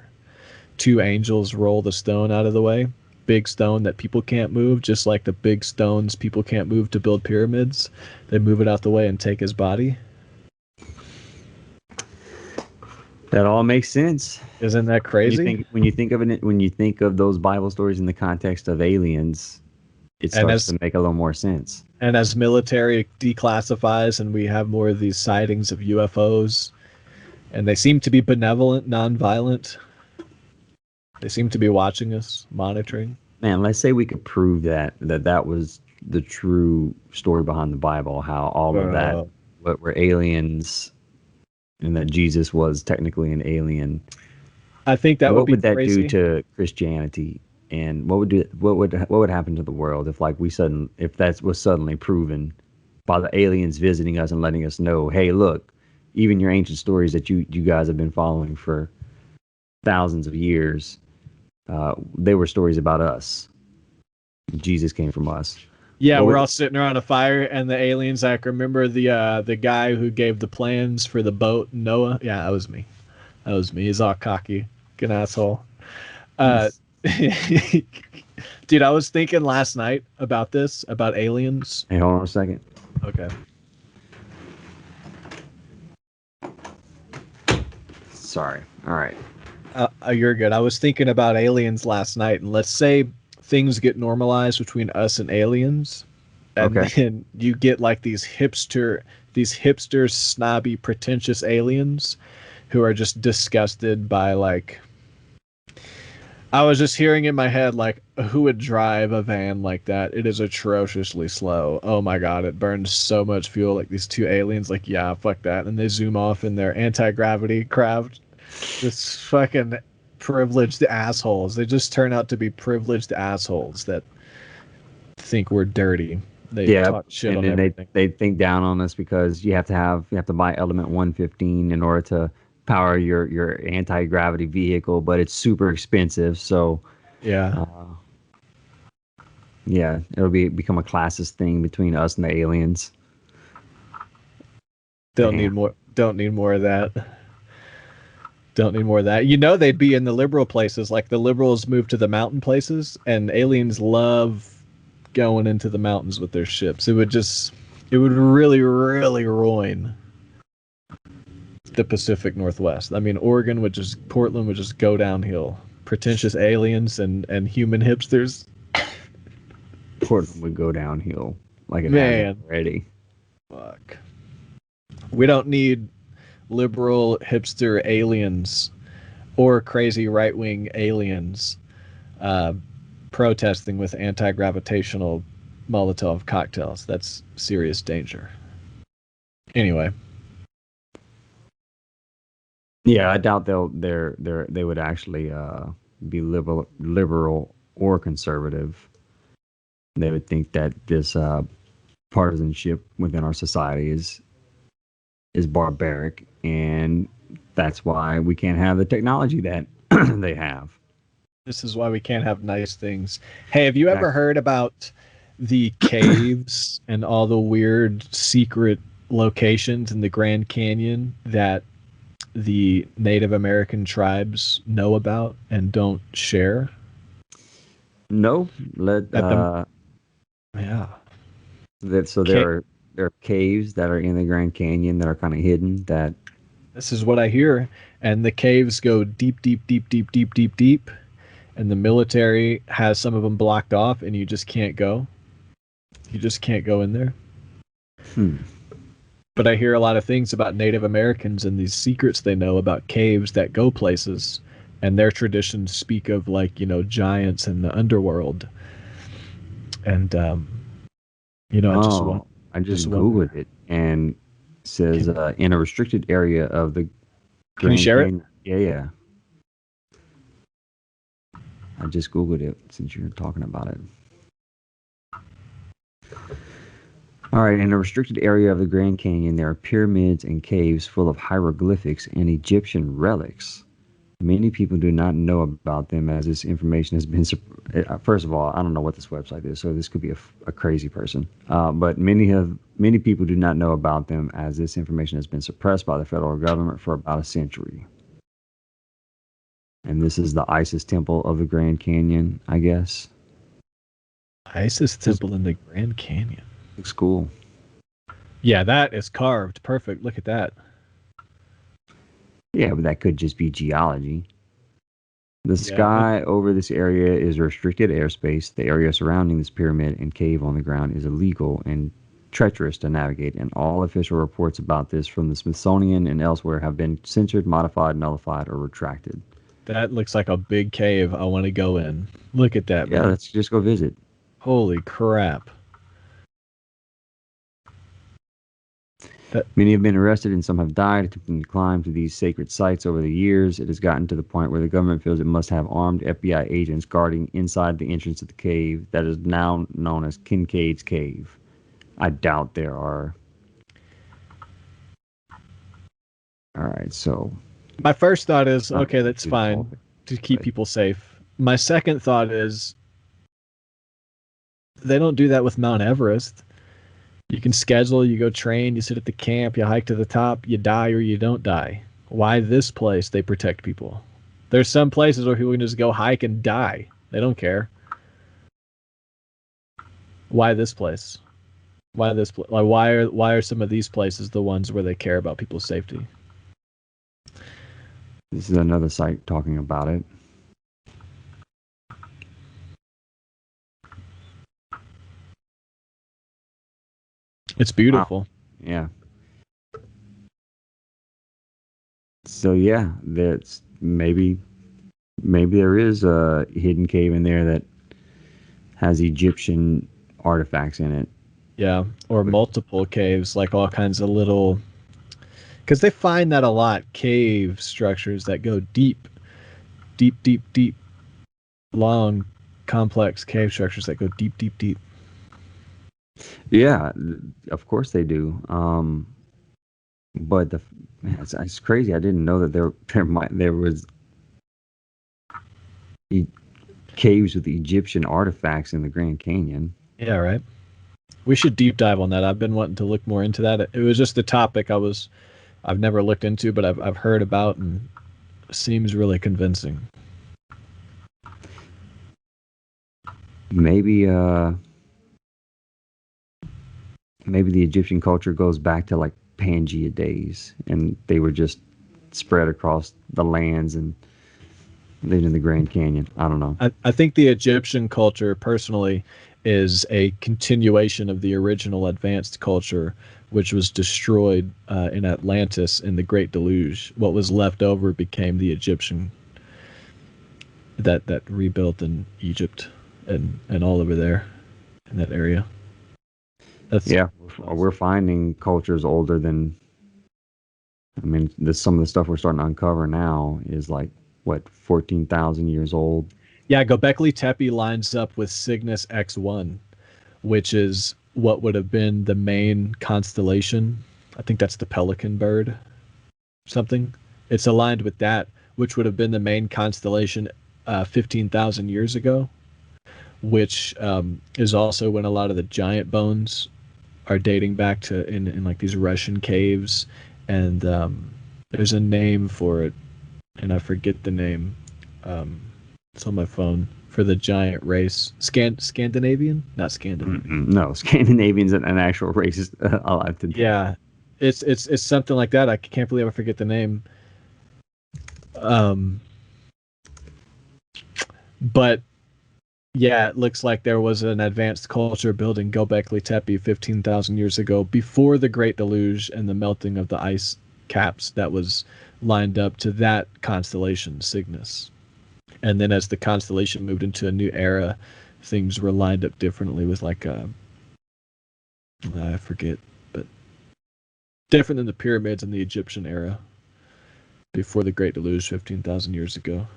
2 angels roll the stone out of the way. Big stone that people can't move, just like the big stones people can't move to build pyramids. They move it out the way and take his body. That all makes sense. Isn't that crazy? When you think of those Bible stories in the context of aliens, it starts to make a little more sense. And as military declassifies and we have more of these sightings of UFOs, and they seem to be benevolent, nonviolent. They seem to be watching us, monitoring. Man, let's say we could prove that was the true story behind the Bible, how all of that were aliens, and that Jesus was technically an alien. I think that would be crazy. What would that do to Christianity, and what would happen to the world if if that was suddenly proven by the aliens visiting us and letting us know, hey, look, even your ancient stories that you guys have been following for thousands of years, they were stories about us. Jesus came from us. Yeah, we're all sitting around a fire, and the aliens, like, remember the guy who gave the plans for the boat, Noah? Yeah, that was me. He's all cocky. Good asshole. Dude, I was thinking last night about aliens. Hey, hold on a second. Okay. Sorry. All right. You're good. I was thinking about aliens last night, and let's say things get normalized between us and aliens, and then you get like these hipster, snobby, pretentious aliens who are just disgusted by, like, I was just hearing in my head, like, who would drive a van like that? It is atrociously slow. Oh my god, it burns so much fuel. Like, these 2 aliens, like, yeah, fuck that. And they zoom off in their anti-gravity craft. This fucking privileged assholes. They just turn out to be privileged assholes that think we're dirty. They talk shit on everything. They think down on us because you have to buy element 115 in order to power your anti-gravity vehicle, but it's super expensive. So it'll become a classist thing between us and the aliens. Don't need more of that. Don't need more of that. They'd be in the liberal places. Like, the liberals move to the mountain places, and aliens love going into the mountains with their ships. It would really, really ruin the Pacific Northwest. I mean, Portland would just go downhill pretentious aliens and human hipsters. Portland would go downhill like it has Man, already. fuck. We don't need liberal hipster aliens or crazy right wing aliens uh, protesting with anti gravitational Molotov cocktails. That's serious danger. Anyway, Yeah, I doubt they would actually be liberal or conservative. They would think that this partisanship within our society is barbaric, and that's why we can't have the technology that they have. this is why we can't have nice things. Hey, have you ever Exactly. heard about the caves and all the weird secret locations in the Grand Canyon that the Native American tribes know about and don't share? No, let That the yeah. that so Ca- there are caves that are in the Grand Canyon that are kind of hidden. That This is what I hear. And the caves go deep, deep, deep, deep, deep, deep, deep. And the military has some of them blocked off, and you just can't go. You just can't go in there. hmm, But I hear a lot of things about Native Americans and these secrets they know about caves that go places. And their traditions speak of, like, giants in the underworld. And, I just want, oh, I just wonder. googled it and it says Can, in a restricted area of the can you Grand share it? Canyon. Yeah. I just googled it since you're talking about it. All right, in a restricted area of the Grand Canyon, there are pyramids and caves full of hieroglyphics and Egyptian relics. Many people do not know about them as this information has been. First of all, I don't know what this website is, so this could be a crazy person. But many people do not know about them as this information has been suppressed by the federal government for about a century. And this is the Isis Temple of the Grand Canyon, I guess. Isis Temple in the Grand Canyon. Looks cool. Yeah, that is carved. Perfect. Look at that. Yeah, but that could just be geology. The Yeah, sky over this area is restricted airspace. The area surrounding this pyramid and cave on the ground is illegal and treacherous to navigate, and all official reports about this from the Smithsonian and elsewhere have been censored, modified, nullified, or retracted. that looks like a big cave I want to go in. Look at that, Yeah, man. let's just go visit. Holy crap. That Many have been arrested and some have died attempting to climb to these sacred sites over the years. It has gotten to the point where the government feels it must have armed FBI agents guarding inside the entrance of the cave that is now known as Kincaid's Cave. I doubt there are. All right, so My first thought is, not okay, that's too tall, fine to keep but people safe. My second thought is they don't do that with Mount Everest. You can schedule, you go train, you sit at the camp, you hike to the top, you die or you don't die. Why this place they protect people? There's some places where people can just go hike and die. They don't care. Why this place? Why this place? Like why are some of these places the ones where they care about people's safety? this is another site talking about it. It's Wow. beautiful. Yeah. So yeah, that's maybe there is a hidden cave in there that has Egyptian artifacts in it. Yeah, or But multiple caves, like all kinds of little, because they find that a lot. Cave structures that go deep, deep, deep, deep, long, complex cave structures that go deep, deep, deep. yeah, of course they do. But man, it's crazy. I didn't know that there was e- caves with Egyptian artifacts in the Grand Canyon. Yeah, right. We should deep dive on that. I've been wanting to look more into that. It was just a topic I've never looked into, but I've heard about and seems really convincing. Maybe maybe the Egyptian culture goes back to like Pangea days, and they were just spread across the lands, and lived in the Grand Canyon. I don't know. I think the Egyptian culture, personally, is a continuation of the original advanced culture, which was destroyed in Atlantis in the Great Deluge. What was left over became the Egyptian that rebuilt in Egypt and all over there in that area. Yeah, we're finding cultures older than. I mean, some of the stuff we're starting to uncover now is like what 14,000 years old. Yeah, Göbekli Tepe lines up with Cygnus X1, which is what would have been the main constellation. I think that's the pelican bird, something. It's aligned with that, which would have been the main constellation 15,000 years ago, which is also when a lot of the giant bones are dating back to in like these Russian caves. And there's a name for it, and I forget the name. It's on my phone for the giant race. Scandinavian? Not Scandinavian. No, Scandinavians an actual race alive today. Yeah, it's something like that. I can't believe I forget the name. But yeah, it looks like there was an advanced culture building Göbekli Tepe 15,000 years ago, before the Great Deluge and the melting of the ice caps that was lined up to that constellation, Cygnus. And then as the constellation moved into a new era, things were lined up differently with like I forget, but different than the pyramids in the Egyptian era before the Great Deluge 15,000 years ago.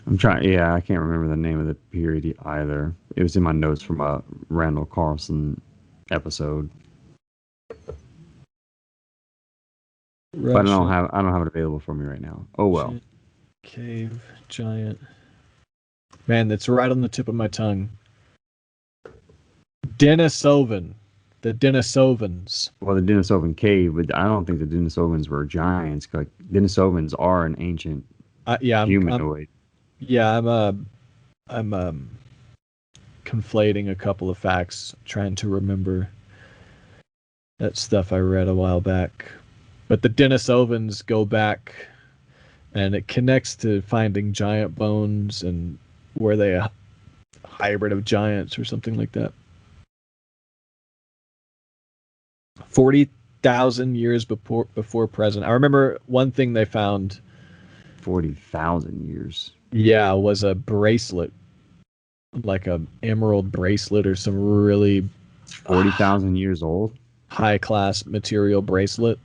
I'm trying. Yeah, I can't remember the name of the period either. It was in my notes from a Randall Carlson episode, but I don't have it available for me right now. Oh well. Cave giant. Man, that's right on the tip of my tongue. Denisovan. The Denisovans. Well, the Denisovan cave, but I don't think the Denisovans were giants. Like Denisovans are an ancient humanoid. I'm conflating a couple of facts, trying to remember that stuff I read a while back. But the Denisovans go back, and it connects to finding giant bones, and were they a hybrid of giants or something like that? 40,000 years before present. I remember one thing they found. 40,000 years. Yeah, was a bracelet, like a emerald bracelet or some really 40,000 years old, high class material bracelet,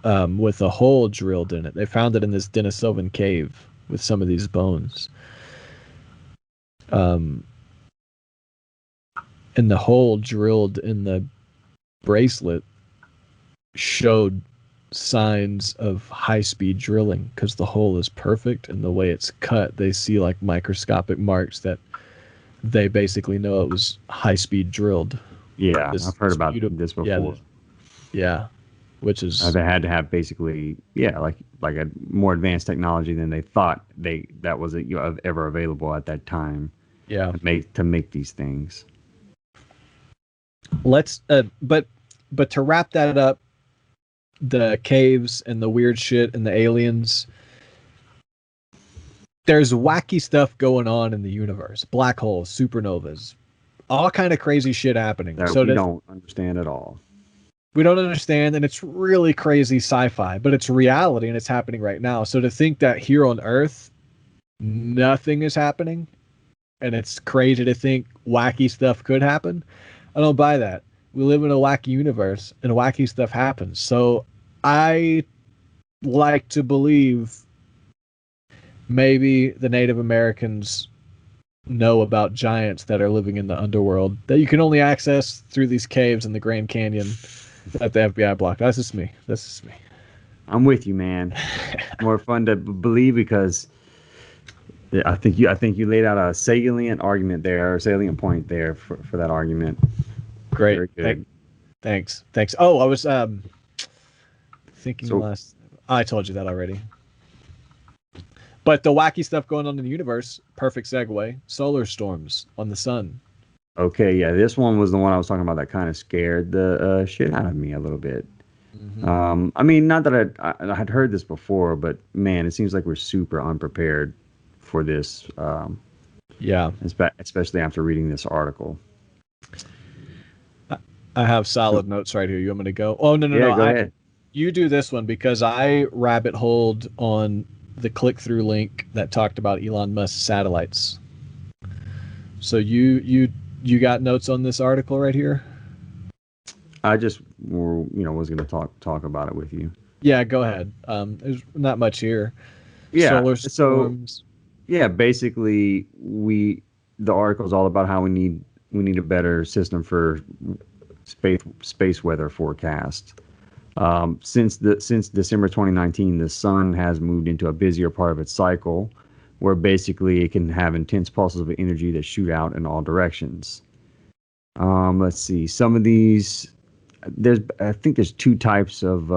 with a hole drilled in it. They found it in this Denisovan cave with some of these bones. And the hole drilled in the bracelet showed signs of high-speed drilling because the hole is perfect, and the way it's cut, they see like microscopic marks that they basically know it was high-speed drilled. Yeah, I've heard about this before. Yeah, which is they had to have basically like a more advanced technology than they thought that was ever available at that time. Yeah, to make these things. Let's but to wrap that up, the caves and the weird shit and the aliens, there's wacky stuff going on in the universe. Black holes, supernovas, all kind of crazy shit happening. That we don't understand at all. We don't understand, and it's really crazy sci-fi, but it's reality and it's happening right now. So to think that here on Earth, nothing is happening, and it's crazy to think wacky stuff could happen, I don't buy that. We live in a wacky universe, and wacky stuff happens. So I like to believe maybe the Native Americans know about giants that are living in the underworld that you can only access through these caves in the Grand Canyon that the FBI blocked. That's just me. I'm with you, man. More fun to believe because I think you laid out a salient argument there, or salient point there for that argument. Great. Very good. Thanks. Oh, I was thinking I told you that already. But the wacky stuff going on in the universe, perfect segue. Solar storms on the sun. Okay, yeah, this one was the one I was talking about that kind of scared the shit out of me a little bit. I mean, not that I had heard this before, but man, it seems like we're super unprepared for this, Yeah. especially after reading this article. I have So, solid notes right here. You want me to go? Oh, no, no, yeah, no. go ahead. You do this one because I rabbit holed on the click through link that talked about Elon Musk's satellites. So you got notes on this article right here? I just, was going to talk about it with you. Yeah, go ahead. There's not much here. Yeah. Solar So, storms. yeah, basically, the article is all about how we need a better system for space weather forecast. Since December 2019, the sun has moved into a busier part of its cycle, where basically it can have intense pulses of energy that shoot out in all directions. Let's see. Some of these, I think there's two types of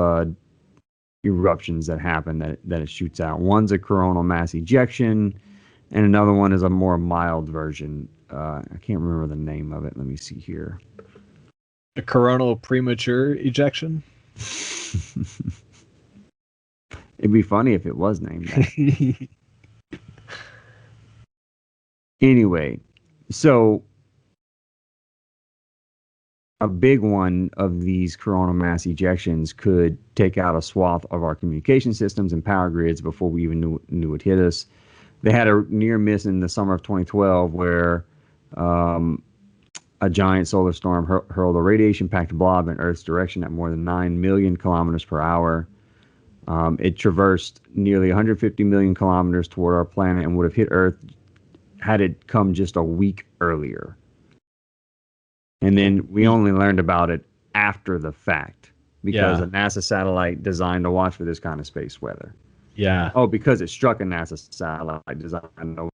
eruptions that happen that it shoots out. One's a coronal mass ejection, and another one is a more mild version. I can't remember the name of it. Let me see here. A coronal premature ejection. It'd be funny if it was named that. Anyway, so a big one of these coronal mass ejections could take out a swath of our communication systems and power grids before we even knew it hit us. They had a near miss in the summer of 2012 where a giant solar storm hurled a radiation-packed blob in Earth's direction at more than 9 million kilometers per hour. It traversed nearly 150 million kilometers toward our planet and would have hit Earth had it come just a week earlier. And then we only learned about it after the fact because a NASA satellite designed to watch for this kind of space weather. Yeah. Oh, because it struck a NASA satellite designed to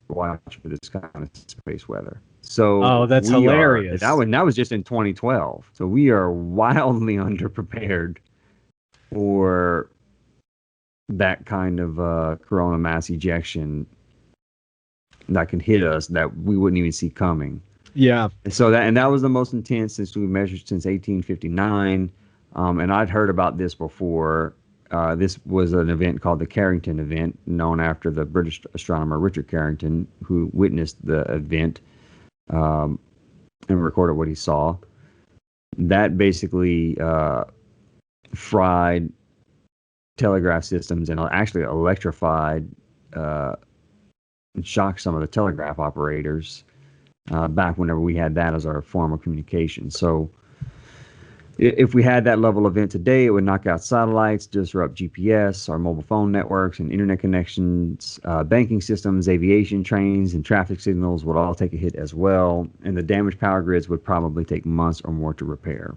watch for this kind of space weather. So that's hilarious. That was just in 2012. So we are wildly underprepared for that kind of coronal mass ejection that can hit us that we wouldn't even see coming. Yeah. And that was the most intense since we measured since 1859. And I'd heard about this before. This was an event called the Carrington event, known after the British astronomer Richard Carrington, who witnessed the event and recorded what he saw. That basically fried telegraph systems and actually electrified and shocked some of the telegraph operators back whenever we had that as our form of communication. So if we had that level event today, it would knock out satellites, disrupt GPS, our mobile phone networks and internet connections, banking systems, aviation trains, and traffic signals would all take a hit as well. And the damaged power grids would probably take months or more to repair.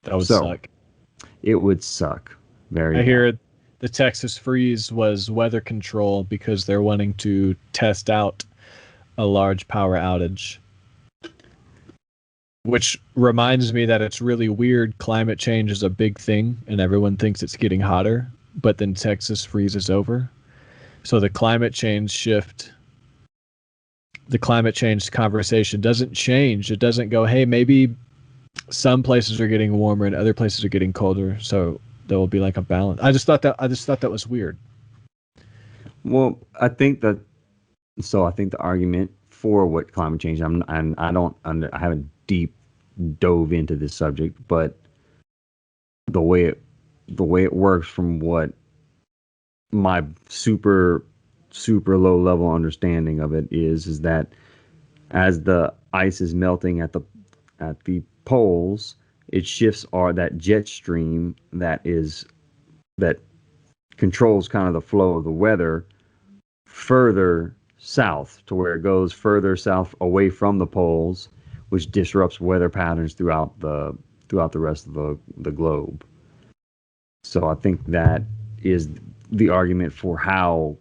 That would suck. It would suck. Very I bad. hear the Texas freeze was weather control because they're wanting to test out a large power outage. Which reminds me that it's really weird. Climate change is a big thing, and everyone thinks it's getting hotter, but then Texas freezes over. So the climate change conversation doesn't change. It doesn't go, hey, maybe some places are getting warmer and other places are getting colder, so there will be like a balance. I just thought that was weird. Well, I think the argument for what climate change, I haven't deep dove into this subject, but the way it works from what my super low level understanding of it is that as the ice is melting at the poles, it shifts that jet stream that controls kind of the flow of the weather further south to where it goes further south away from the poles, which disrupts weather patterns throughout the rest of the globe. So I think that is the argument for how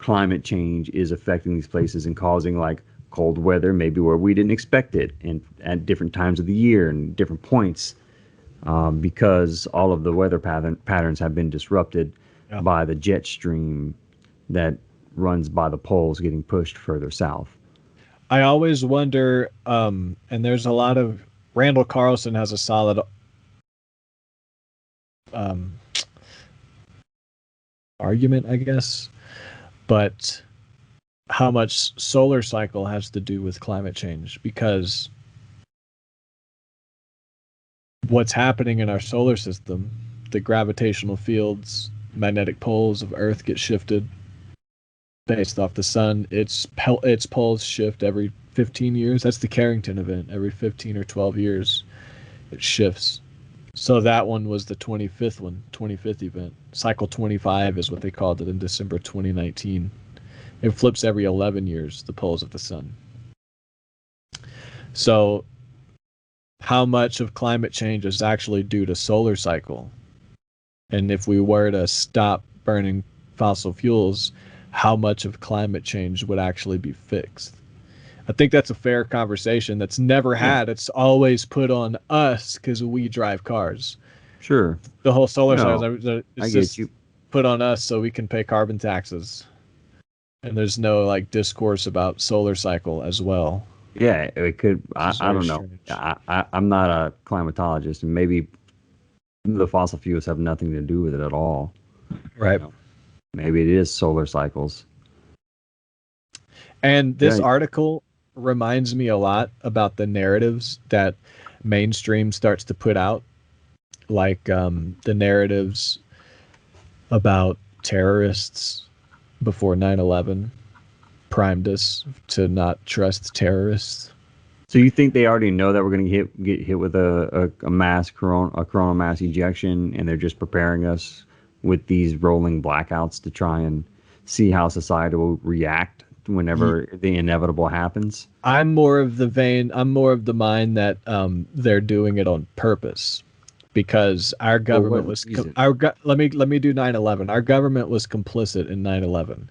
climate change is affecting these places and causing like cold weather, maybe where we didn't expect it, and at different times of the year and different points, because all of the weather patterns have been disrupted by the jet stream that runs by the poles getting pushed further south. I always wonder, and there's a lot of, Randall Carlson has a solid argument, I guess. But how much solar cycle has to do with climate change? Because what's happening in our solar system, the gravitational fields, magnetic poles of Earth get shifted based off the sun. Its poles shift every 15 years. That's the Carrington event. Every 15 or 12 years, it shifts. So that one was the 25th event. Cycle 25 is what they called it in December 2019. It flips every 11 years, the poles of the sun. So how much of climate change is actually due to solar cycle? And if we were to stop burning fossil fuels, how much of climate change would actually be fixed? I think that's a fair conversation that's never had. It's always put on us because we drive cars. Sure. The whole solar cycle, I it's get just you. put on us so we can pay carbon taxes. And there's no like discourse about solar cycle as well. Yeah, it could. I It's very don't know. strange. I'm not a climatologist, and maybe the fossil fuels have nothing to do with it at all. Right. You know, maybe it is solar cycles. And this Yeah. article reminds me a lot about the narratives that mainstream starts to put out, like the narratives about terrorists before 9/11 primed us to not trust terrorists. So you think they already know that we're going to get hit with a coronal mass ejection, and they're just preparing us with these rolling blackouts to try and see how society will react whenever the inevitable happens? I'm more of the mind that they're doing it on purpose, because our government what was reason? let me do 9/11. Our government was complicit in 9/11.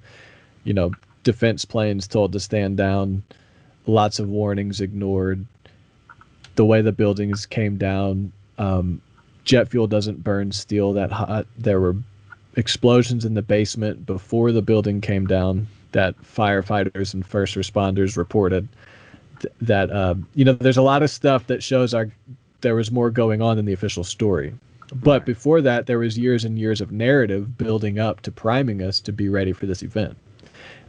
You know, defense planes told to stand down, lots of warnings ignored, the way the buildings came down. Jet fuel doesn't burn steel that hot. There were explosions in the basement before the building came down that firefighters and first responders reported. That there's a lot of stuff that shows there was more going on than the official story. But Right. before that, there was years and years of narrative building up to priming us to be ready for this event.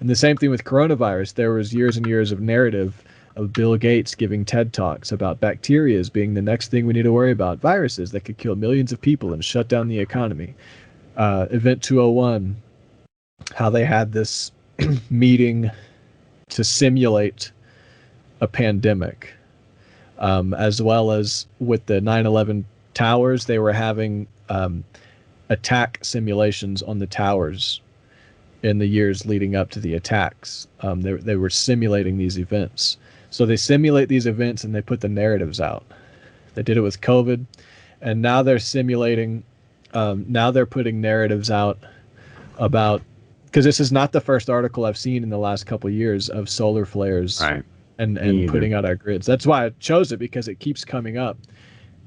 And the same thing with coronavirus. There was years and years of narrative of Bill Gates giving TED Talks about bacteria as being the next thing we need to worry about, viruses that could kill millions of people and shut down the economy. Event 201, how they had this meeting to simulate a pandemic, as well as with the 9/11 towers, they were having attack simulations on the towers in the years leading up to the attacks. They were simulating these events. So they simulate these events and they put the narratives out. They did it with COVID, and now they're simulating. Now they're putting narratives out about, because this is not the first article I've seen in the last couple of years of solar flares Right. and Me either. putting out our grids. That's why I chose it, because it keeps coming up,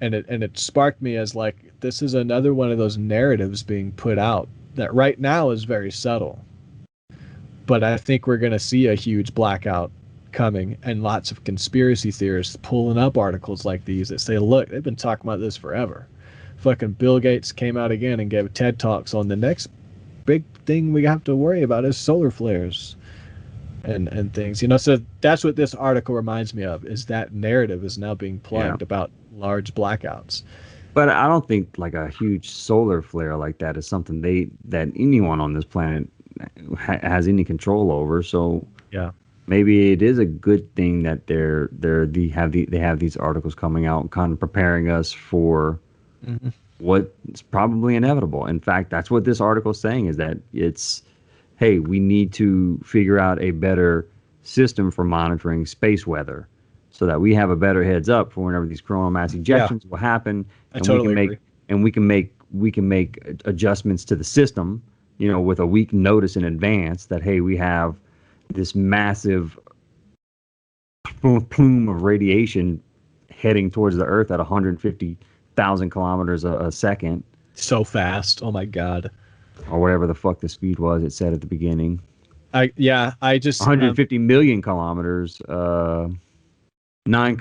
and it sparked me as like, this is another one of those narratives being put out that right now is very subtle. But I think we're going to see a huge blackout coming, and lots of conspiracy theorists pulling up articles like these that say, look, they've been talking about this forever. Fucking Bill Gates came out again and gave TED Talks on the next big thing we have to worry about is solar flares and things. So that's what this article reminds me of, is that narrative is now being plugged about large blackouts. But I don't think like a huge solar flare like that is something that anyone on this planet has any control over. So Yeah. maybe it is a good thing that they have these articles coming out, kind of preparing us for what's probably inevitable. In fact, that's what this article is saying, is that it's, hey, we need to figure out a better system for monitoring space weather, so that we have a better heads up for whenever these coronal mass ejections will happen, I totally agree. we can make adjustments to the system, with a week notice in advance, that hey, we have this massive plume of radiation heading towards the Earth at 150,000 kilometers a second, So fast. Oh my God. or whatever the fuck the speed was it said at the beginning. I just 150 million kilometers, 9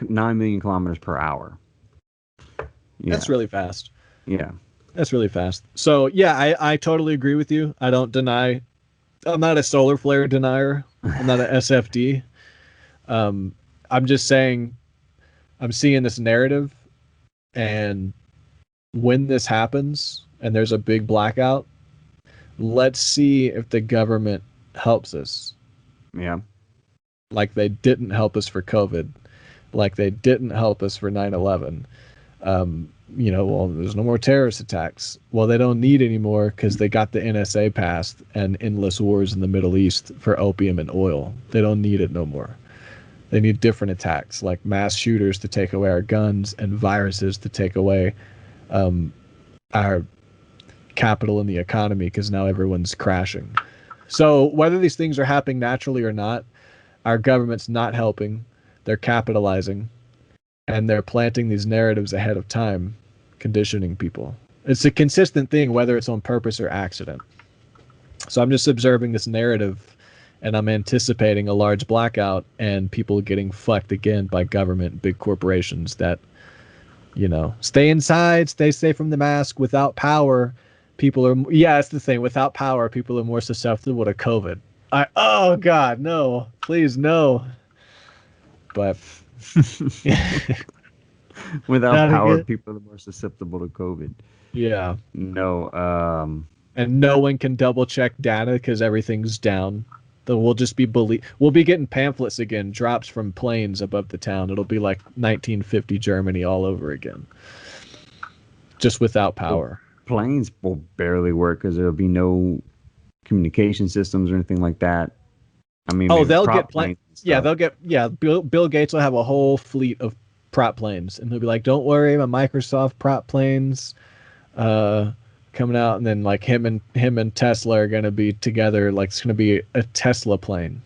million kilometers per hour. Yeah. That's really fast. Yeah. That's really fast. So yeah, I totally agree with you. I don't deny. I'm not a solar flare denier. I'm not a SFD. Um, I'm just saying I'm seeing this narrative, and when this happens and there's a big blackout, let's see if the government helps us. Yeah. Like they didn't help us for COVID, like they didn't help us for 9/11. Well, there's no more terrorist attacks. Well, they don't need any more because they got the NSA passed and endless wars in the Middle East for opium and oil. They don't need it no more. They need different attacks like mass shooters to take away our guns and viruses to take away our capital and the economy because now everyone's crashing. So whether these things are happening naturally or not, our government's not helping. They're capitalizing and they're planting these narratives ahead of time, conditioning people. It's a consistent thing, whether it's on purpose or accident. So I'm just observing this narrative and I'm anticipating a large blackout and people getting fucked again by government, big corporations that, stay inside, stay safe from the mask. Without power, people are, it's the thing. Without power, people are more susceptible to COVID. Oh God, no, please, no. But without power, people are more susceptible to COVID. Yeah. No. And no one can double check data because everything's down. We'll just be we'll be getting pamphlets again, drops from planes above the town. It'll be like 1950 Germany all over again, just without power. Planes will barely work because there'll be no communication systems or anything like that. I mean, they'll get planes. Yeah, they'll get. Yeah, Bill Gates will have a whole fleet of prop planes, and he'll be like, "Don't worry, my Microsoft prop planes." Coming out, and then like him and Tesla are going to be together. Like it's going to be a Tesla plane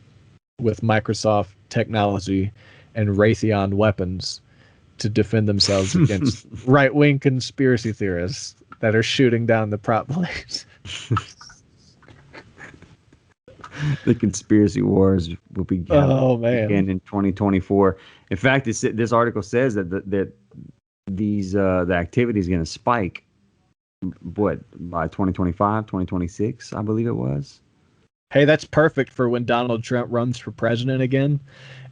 with Microsoft technology and Raytheon weapons to defend themselves against right-wing conspiracy theorists that are shooting down the prop planes. The conspiracy wars will begin again in 2024. In fact, this article says that these the activity is going to spike. What, by 2025, 2026, I believe it was. Hey, that's perfect for when Donald Trump runs for president again,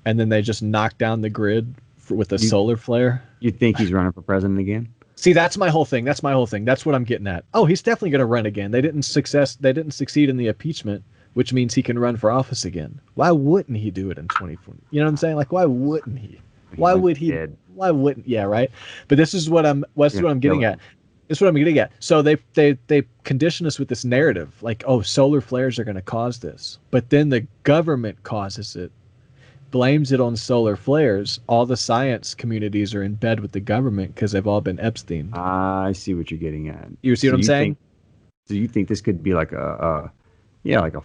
and then they just knock down the grid with a solar flare. You think he's running for president again? See, that's my whole thing. That's what I'm getting at. Oh, he's definitely going to run again. They didn't succeed in the impeachment, which means he can run for office again. Why wouldn't he do it in 2020? You know what I'm saying? Like, why wouldn't he? Why would he? Dead. Why wouldn't? Yeah, right. But this is what I'm getting at. That's what I'm getting at. So they condition us with this narrative, like, oh, solar flares are going to cause this. But then the government causes it, blames it on solar flares. All the science communities are in bed with the government because they've all been Epstein. I see what you're getting at. You see what I'm saying? So you think this could be like a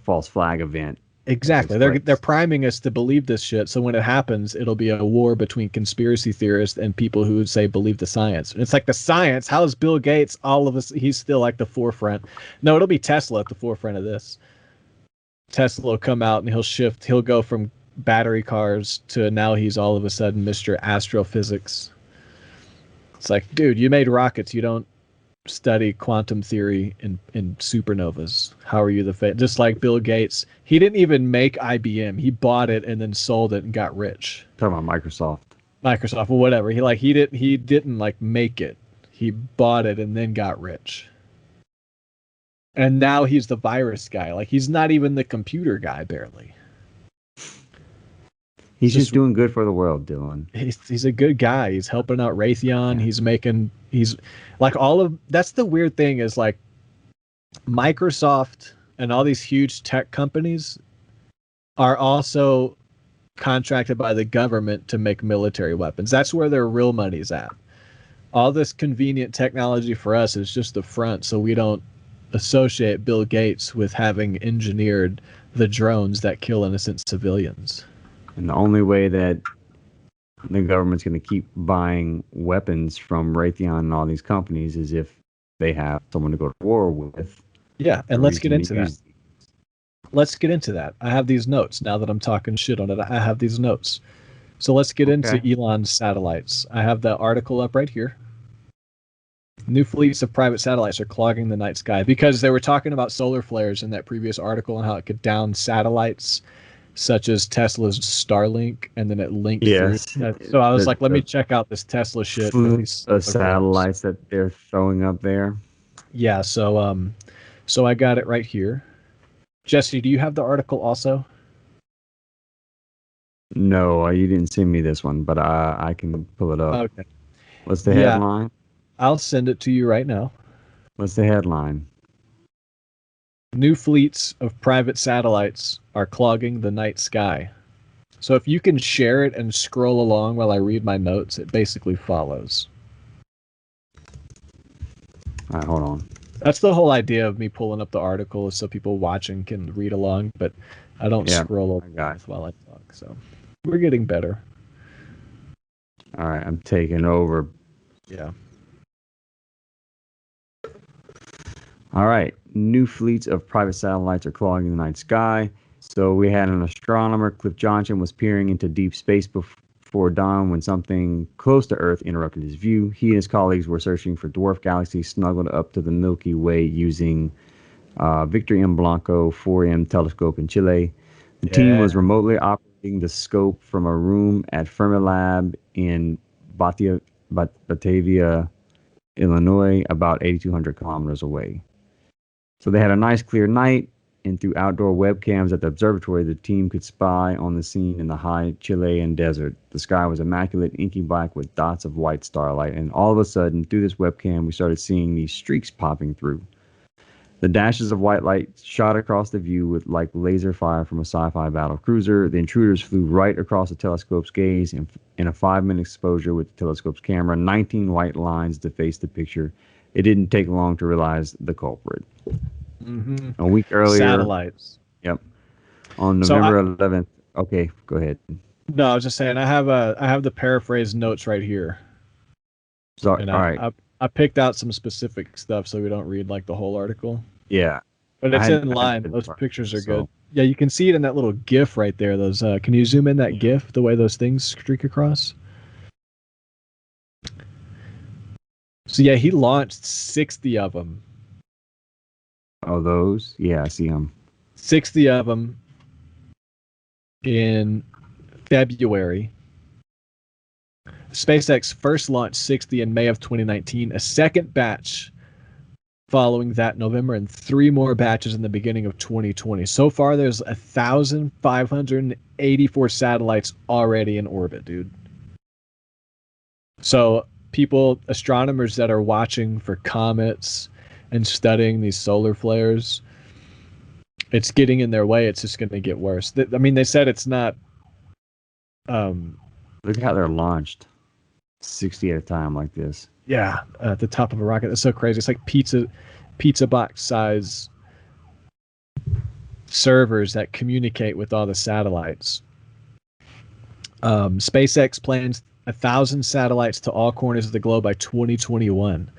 false flag event? Exactly. They're priming us to believe this shit. So when it happens, it'll be a war between conspiracy theorists and people who would say believe the science. And it's like the science. How is Bill Gates? All of us. He's still like the forefront. No, it'll be Tesla at the forefront of this. Tesla will come out and he'll shift. He'll go from battery cars to now he's all of a sudden Mr. Astrophysics. It's like, dude, you made rockets. You don't study quantum theory in supernovas. How are you just like Bill Gates? He didn't even make IBM. He bought it and then sold it and got rich. Talking about Microsoft or whatever. He didn't like make it. He bought it and then got rich. And now he's the virus guy. Like he's not even the computer guy barely. He's just doing good for the world, Dylan. He's a good guy. He's helping out Raytheon. Yeah. He's like that's the weird thing is like Microsoft and all these huge tech companies are also contracted by the government to make military weapons. That's where their real money's at. All this convenient technology for us is just the front, so we don't associate Bill Gates with having engineered the drones that kill innocent civilians. And the only way that the government's going to keep buying weapons from Raytheon and all these companies is if they have someone to go to war with. Yeah, and let's get into that. Let's get into that. I have these notes. Now that I'm talking shit on it, I have these notes. So let's get into Elon's satellites. I have the article up right here. New fleets of private satellites are clogging the night sky because they were talking about solar flares in that previous article and how it could down satellites such as Tesla's Starlink, and then it linked through. Yes, So I was the like, let me the check out this Tesla shit with fleet these of solar flares. satellites that they're throwing up there. Yeah, so I got it right here. Jesse, do you have the article also? No, you didn't send me this one, but I can pull it up. Okay. What's the Yeah, headline? I'll send it to you right now. What's the headline? New fleets of private satellites are clogging the night sky. So if you can share it and scroll along while I read my notes, it basically follows. All right, hold on. That's the whole idea of me pulling up the article is so people watching can read along, but I don't Yeah, scroll I got along while I talk. So we're getting better. All right, I'm taking over. Yeah. All right, new fleets of private satellites are clogging the night sky. So we had an astronomer, Cliff Johnson, was peering into deep space before dawn when something close to Earth interrupted his view. He and his colleagues were searching for dwarf galaxies snuggled up to the Milky Way using Victor M. Blanco 4M telescope in Chile. The team was Yeah. remotely operating the scope from a room at Fermilab in Batavia, Illinois, about 8,200 kilometers away. So they had a nice clear night, and through outdoor webcams at the observatory, the team could spy on the scene in the high Chilean desert. The sky was immaculate, inky black with dots of white starlight, and all of a sudden, through this webcam, we started seeing these streaks popping through. The dashes of white light shot across the view with like laser fire from a sci-fi battle cruiser. The intruders flew right across the telescope's gaze in a 5-minute exposure with the telescope's camera, 19 white lines defaced the picture. It didn't take long to realize the culprit. Mm-hmm. A week earlier, Satellites. yep, on So November 11th. Okay, go ahead. no, I was just saying I have the paraphrase notes right here, Sorry. and All right. I picked out some specific stuff so we don't read like the whole article. Yeah. But I it's hadn't in read line. the Those part, pictures are so good. Yeah, you can see it in that little GIF right there. Those can you zoom in that GIF the way those things streak across? So yeah, he launched 60 of them. oh, those? Yeah, I see them. 60 of them in February. SpaceX first launched 60 in May of 2019. A second batch following that November, and 3 more batches in the beginning of 2020. So far, there's 1,584 satellites already in orbit, dude. So astronomers that are watching for comets and studying these solar flares, it's getting in their way. It's just going to get worse. I mean, they said it's not. Look how they're launched. 60 at a time like this. Yeah, at the top of a rocket. That's so crazy. It's like pizza box size servers that communicate with all the satellites. SpaceX plans 1,000 satellites to all corners of the globe by 2021.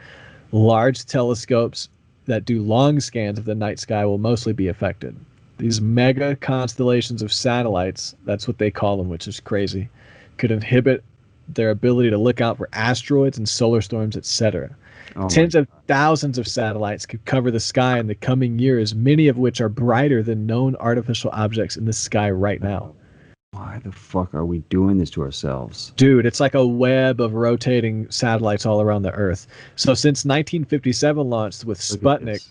Large telescopes that do long scans of the night sky will mostly be affected. These mega constellations of satellites, that's what they call them, which is crazy, could inhibit their ability to look out for asteroids and solar storms, etc. Oh Tens of thousands of satellites could cover the sky in the coming years, many of which are brighter than known artificial objects in the sky right now. Why the fuck are we doing this to ourselves? Dude, it's like a web of rotating satellites all around the Earth. So since 1957 launch with Sputnik,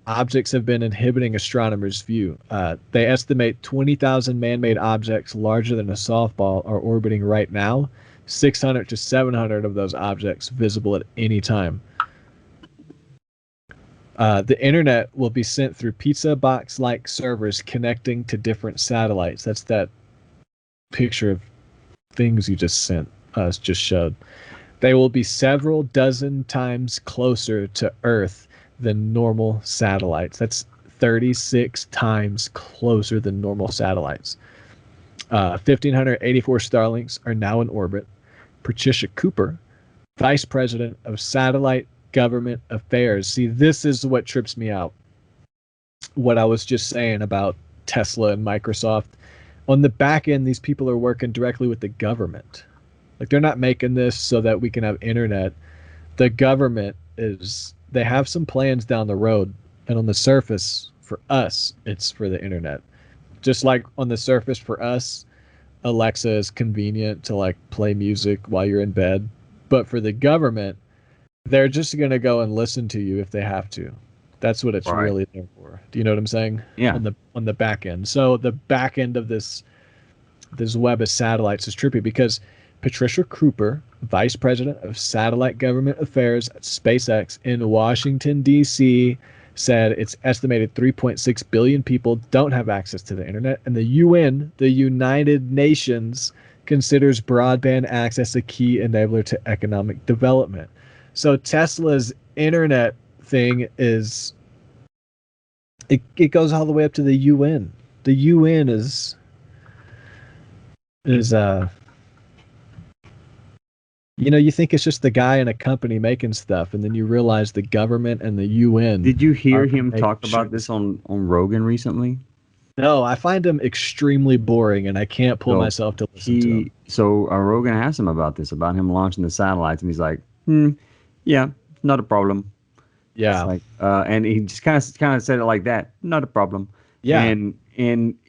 objects have been inhibiting astronomers' view. They estimate 20,000 man-made objects larger than a softball are orbiting right now, 600 to 700 of those objects visible at any time. The internet will be sent through pizza box-like servers connecting to different satellites. That's that picture of things you just sent us, just showed. They will be several dozen times closer to Earth than normal satellites. That's 36 times closer than normal satellites. 1,584 Starlinks are now in orbit. Patricia Cooper, Vice President of Satellite Government Affairs. See, this is what trips me out. What I was just saying about Tesla and Microsoft. On the back end, these people are working directly with the government. Like, they're not making this so that we can have internet. The government is they have some plans down the road, and on the surface, for us, it's for the internet. Just like on the surface for us, Alexa is convenient to like play music while you're in bed, but for the government, they're just gonna go and listen to you if they have to. That's what it's Right. really there for. Do you know what I'm saying? Yeah. On the back end. So the back end of this web of satellites is trippy because Patricia Cooper, Vice President of Satellite Government Affairs at SpaceX in Washington, D.C., said it's estimated 3.6 billion people don't have access to the internet, and the UN, the United Nations, considers broadband access a key enabler to economic development. So Tesla's internet thing is it goes all the way up to the UN. The UN is you think it's just the guy in a company making stuff, and then you realize the government and the UN. Did you hear are him making talk sure about this on Rogan recently? No, I find him extremely boring, and I can't pull So myself to listen to him. So Rogan asked him about this, about him launching the satellites, and he's like, yeah, not a problem. It's Yeah, like, and he just kind of said it like that, not a problem. yeah, And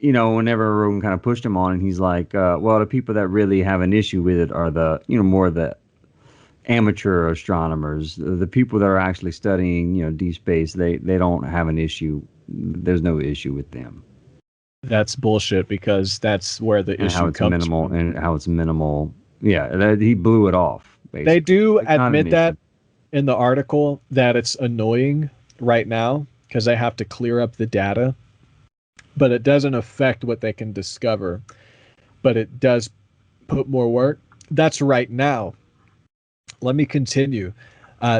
whenever Rogan kind of pushed him on, and he's like, well, the people that really have an issue with it are the more the amateur astronomers, the people that are actually studying deep space. They don't have an issue. There's no issue with them. that's bullshit because that's where the And how issue it's comes minimal from. and how it's minimal. Yeah, he blew it off. Basically, They do It's not an admit that issue. in the article that it's annoying right now because they have to clear up the data, but it doesn't affect what they can discover. But it does put more work. That's right now. Let me continue.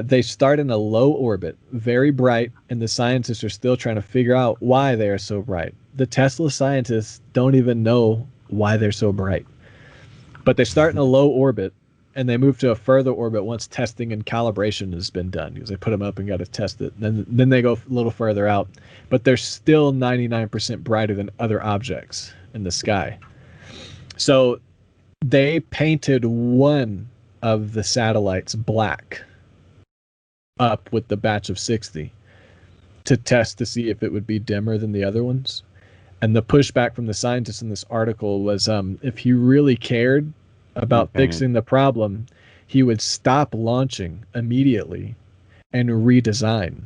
They start in a low orbit, very bright, and the scientists are still trying to figure out why they are so bright. The Tesla scientists don't even know why they're so bright. But they start in a low orbit, and they move to a further orbit once testing and calibration has been done, because they put them up and got to test it. Then they go a little further out, but they're still 99% brighter than other objects in the sky. So they painted one of the satellites black up with the batch of 60 to test to see if it would be dimmer than the other ones. And the pushback from the scientists in this article was if he really cared about Okay. fixing the problem, he would stop launching immediately and redesign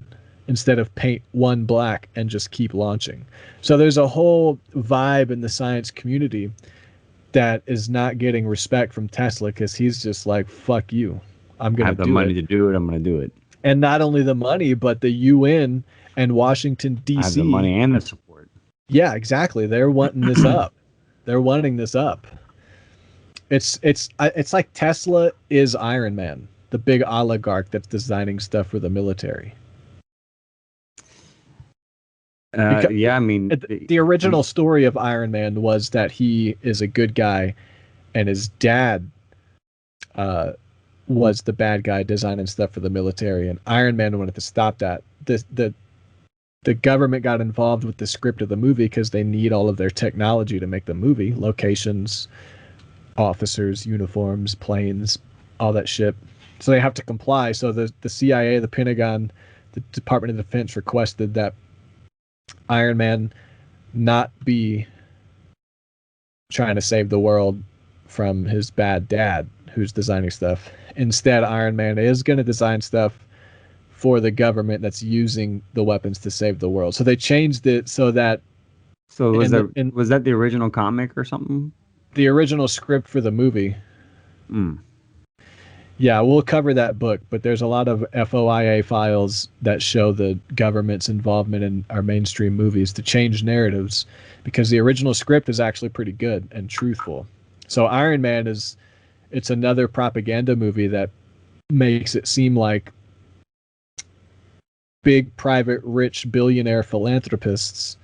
instead of paint one black and just keep launching. So there's a whole vibe in the science community that is not getting respect from Tesla because he's just like, fuck you. I'm I going have to the do money it. to do it. I'm going to do it. And not only the money, but the UN and Washington, D.C. I have the money and the support. Yeah, exactly. They're wanting this up. They're wanting this up. It's like Tesla is Iron Man, the big oligarch that's designing stuff for the military. Yeah, I mean, The original story of Iron Man was that he is a good guy, and his dad was the bad guy designing stuff for the military, and Iron Man wanted to stop that. The government got involved with the script of the movie because they need all of their technology to make the movie, locations, officers, uniforms, planes, all that shit. So they have to comply. So the CIA, the Pentagon, the Department of Defense requested that Iron Man not be trying to save the world from his bad dad who's designing stuff. Instead, Iron Man is going to design stuff for the government that's using the weapons to save the world. So they changed it so that So was in was that the original comic or something? the original script for the movie. Mm. Yeah, we'll cover that book, but there's a lot of FOIA files that show the government's involvement in our mainstream movies to change narratives because the original script is actually pretty good and truthful. So Iron Man it's another propaganda movie that makes it seem like big private rich billionaire philanthropists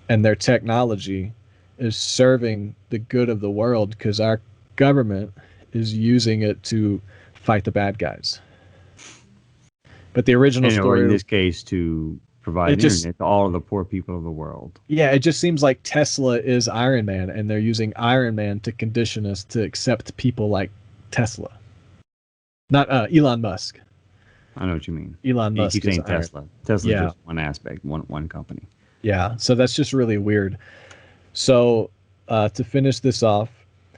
and their technology is serving the good of the world because our government is using it to fight the bad guys. But the original Or story, in this case, to provide It just- internet to all of the poor people of the world. yeah, it just seems like Tesla is Iron Man, and they're using Iron Man to condition us to accept people like Tesla, not Elon Musk. I know what you mean. Elon You Musk keep is saying iron. Tesla. Tesla's Yeah. just one aspect, one company. Yeah, so that's just really weird. So, to finish this off,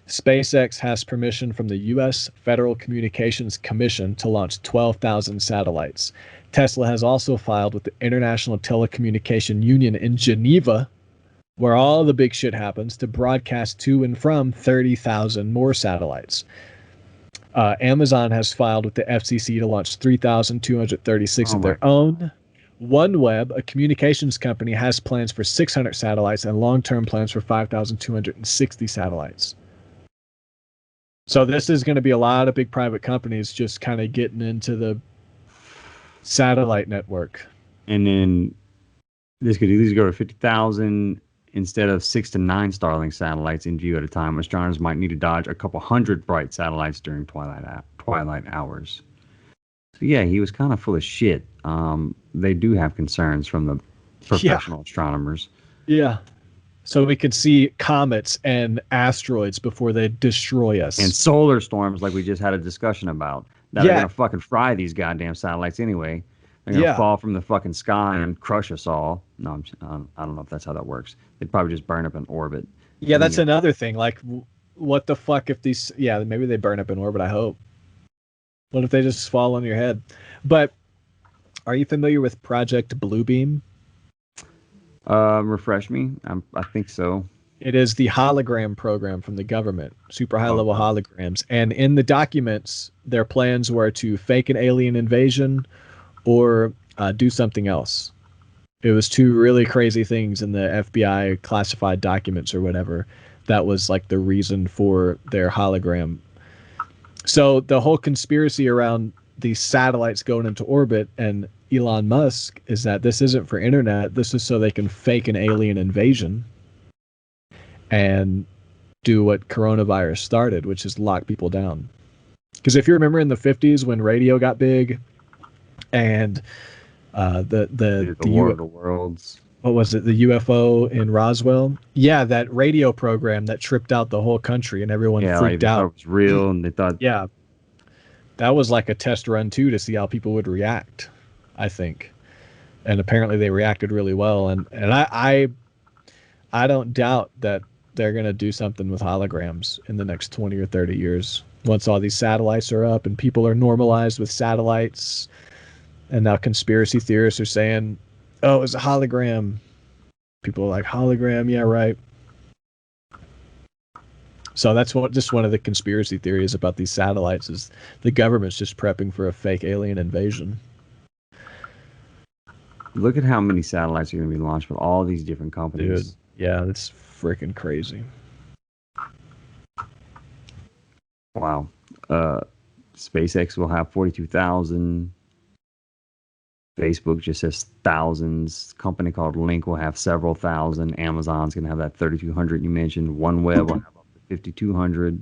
SpaceX has permission from the U.S. Federal Communications Commission to launch 12,000 satellites. Tesla has also filed with the International Telecommunication Union in Geneva, where all the big shit happens, to broadcast to and from 30,000 more satellites. Amazon has filed with the FCC to launch 3,236 of their own. OneWeb, a communications company, has plans for 600 satellites and long-term plans for 5,260 satellites. So this is going to be a lot of big private companies just kind of getting into the satellite network. And then this could easily go to 50,000 instead of 6 to 9 Starlink satellites in view at a time. Astronomers might need to dodge a couple hundred bright satellites during twilight hours. So yeah, he was kind of full of shit. They do have concerns from the professional astronomers. Yeah. So we could see comets and asteroids before they destroy us. And solar storms, like we just had a discussion about, that are gonna fucking fry these goddamn satellites anyway. They're gonna fall from the fucking sky and crush us all. No, I don't know if that's how that works. They'd probably just burn up in orbit. Yeah, that's another thing. Like, what the fuck if these? Yeah, maybe they burn up in orbit. I hope. What if they just fall on your head? But are you familiar with Project Bluebeam? Refresh me. I think so. It is the hologram program from the government, super high level holograms. And in the documents, their plans were to fake an alien invasion or do something else. It was two really crazy things in the FBI classified documents or whatever. That was like the reason for their hologram. So the whole conspiracy around these satellites going into orbit and Elon Musk is that this isn't for internet. This is so they can fake an alien invasion and do what coronavirus started, which is lock people down. Because if you remember in the 50s when radio got big and the War of the Worlds. What was it? The UFO in Roswell? Yeah, that radio program that tripped out the whole country and everyone freaked out. It was real and they thought... Yeah. That was like a test run too to see how people would react, I think. And apparently they reacted really well. And I don't doubt that they're going to do something with holograms in the next 20 or 30 years. Once all these satellites are up and people are normalized with satellites. And now conspiracy theorists are saying, oh, it's a hologram. People are like, hologram, yeah, right. So that's just one of the conspiracy theories about these satellites is the government's just prepping for a fake alien invasion. Look at how many satellites are going to be launched with all these different companies. Dude, yeah, that's freaking crazy. Wow. SpaceX will have 42,000. Facebook just says thousands. Company called Link will have several thousand. Amazon's going to have that 3,200 you mentioned. OneWeb will have up to 5,200.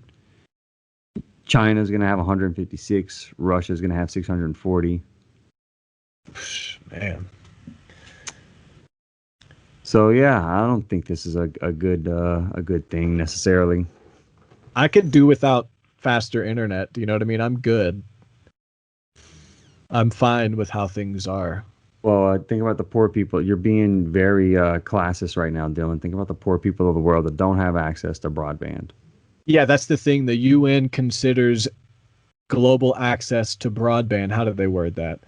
China's going to have 156. Russia's going to have 640. Man. So yeah, I don't think this is a good thing necessarily. I could do without faster internet. Do you know what I mean? I'm good. I'm fine with how things are. Well, think about the poor people. You're being very classist right now, Dylan. Think about the poor people of the world that don't have access to broadband. Yeah, that's the thing. The UN considers global access to broadband. How did they word that?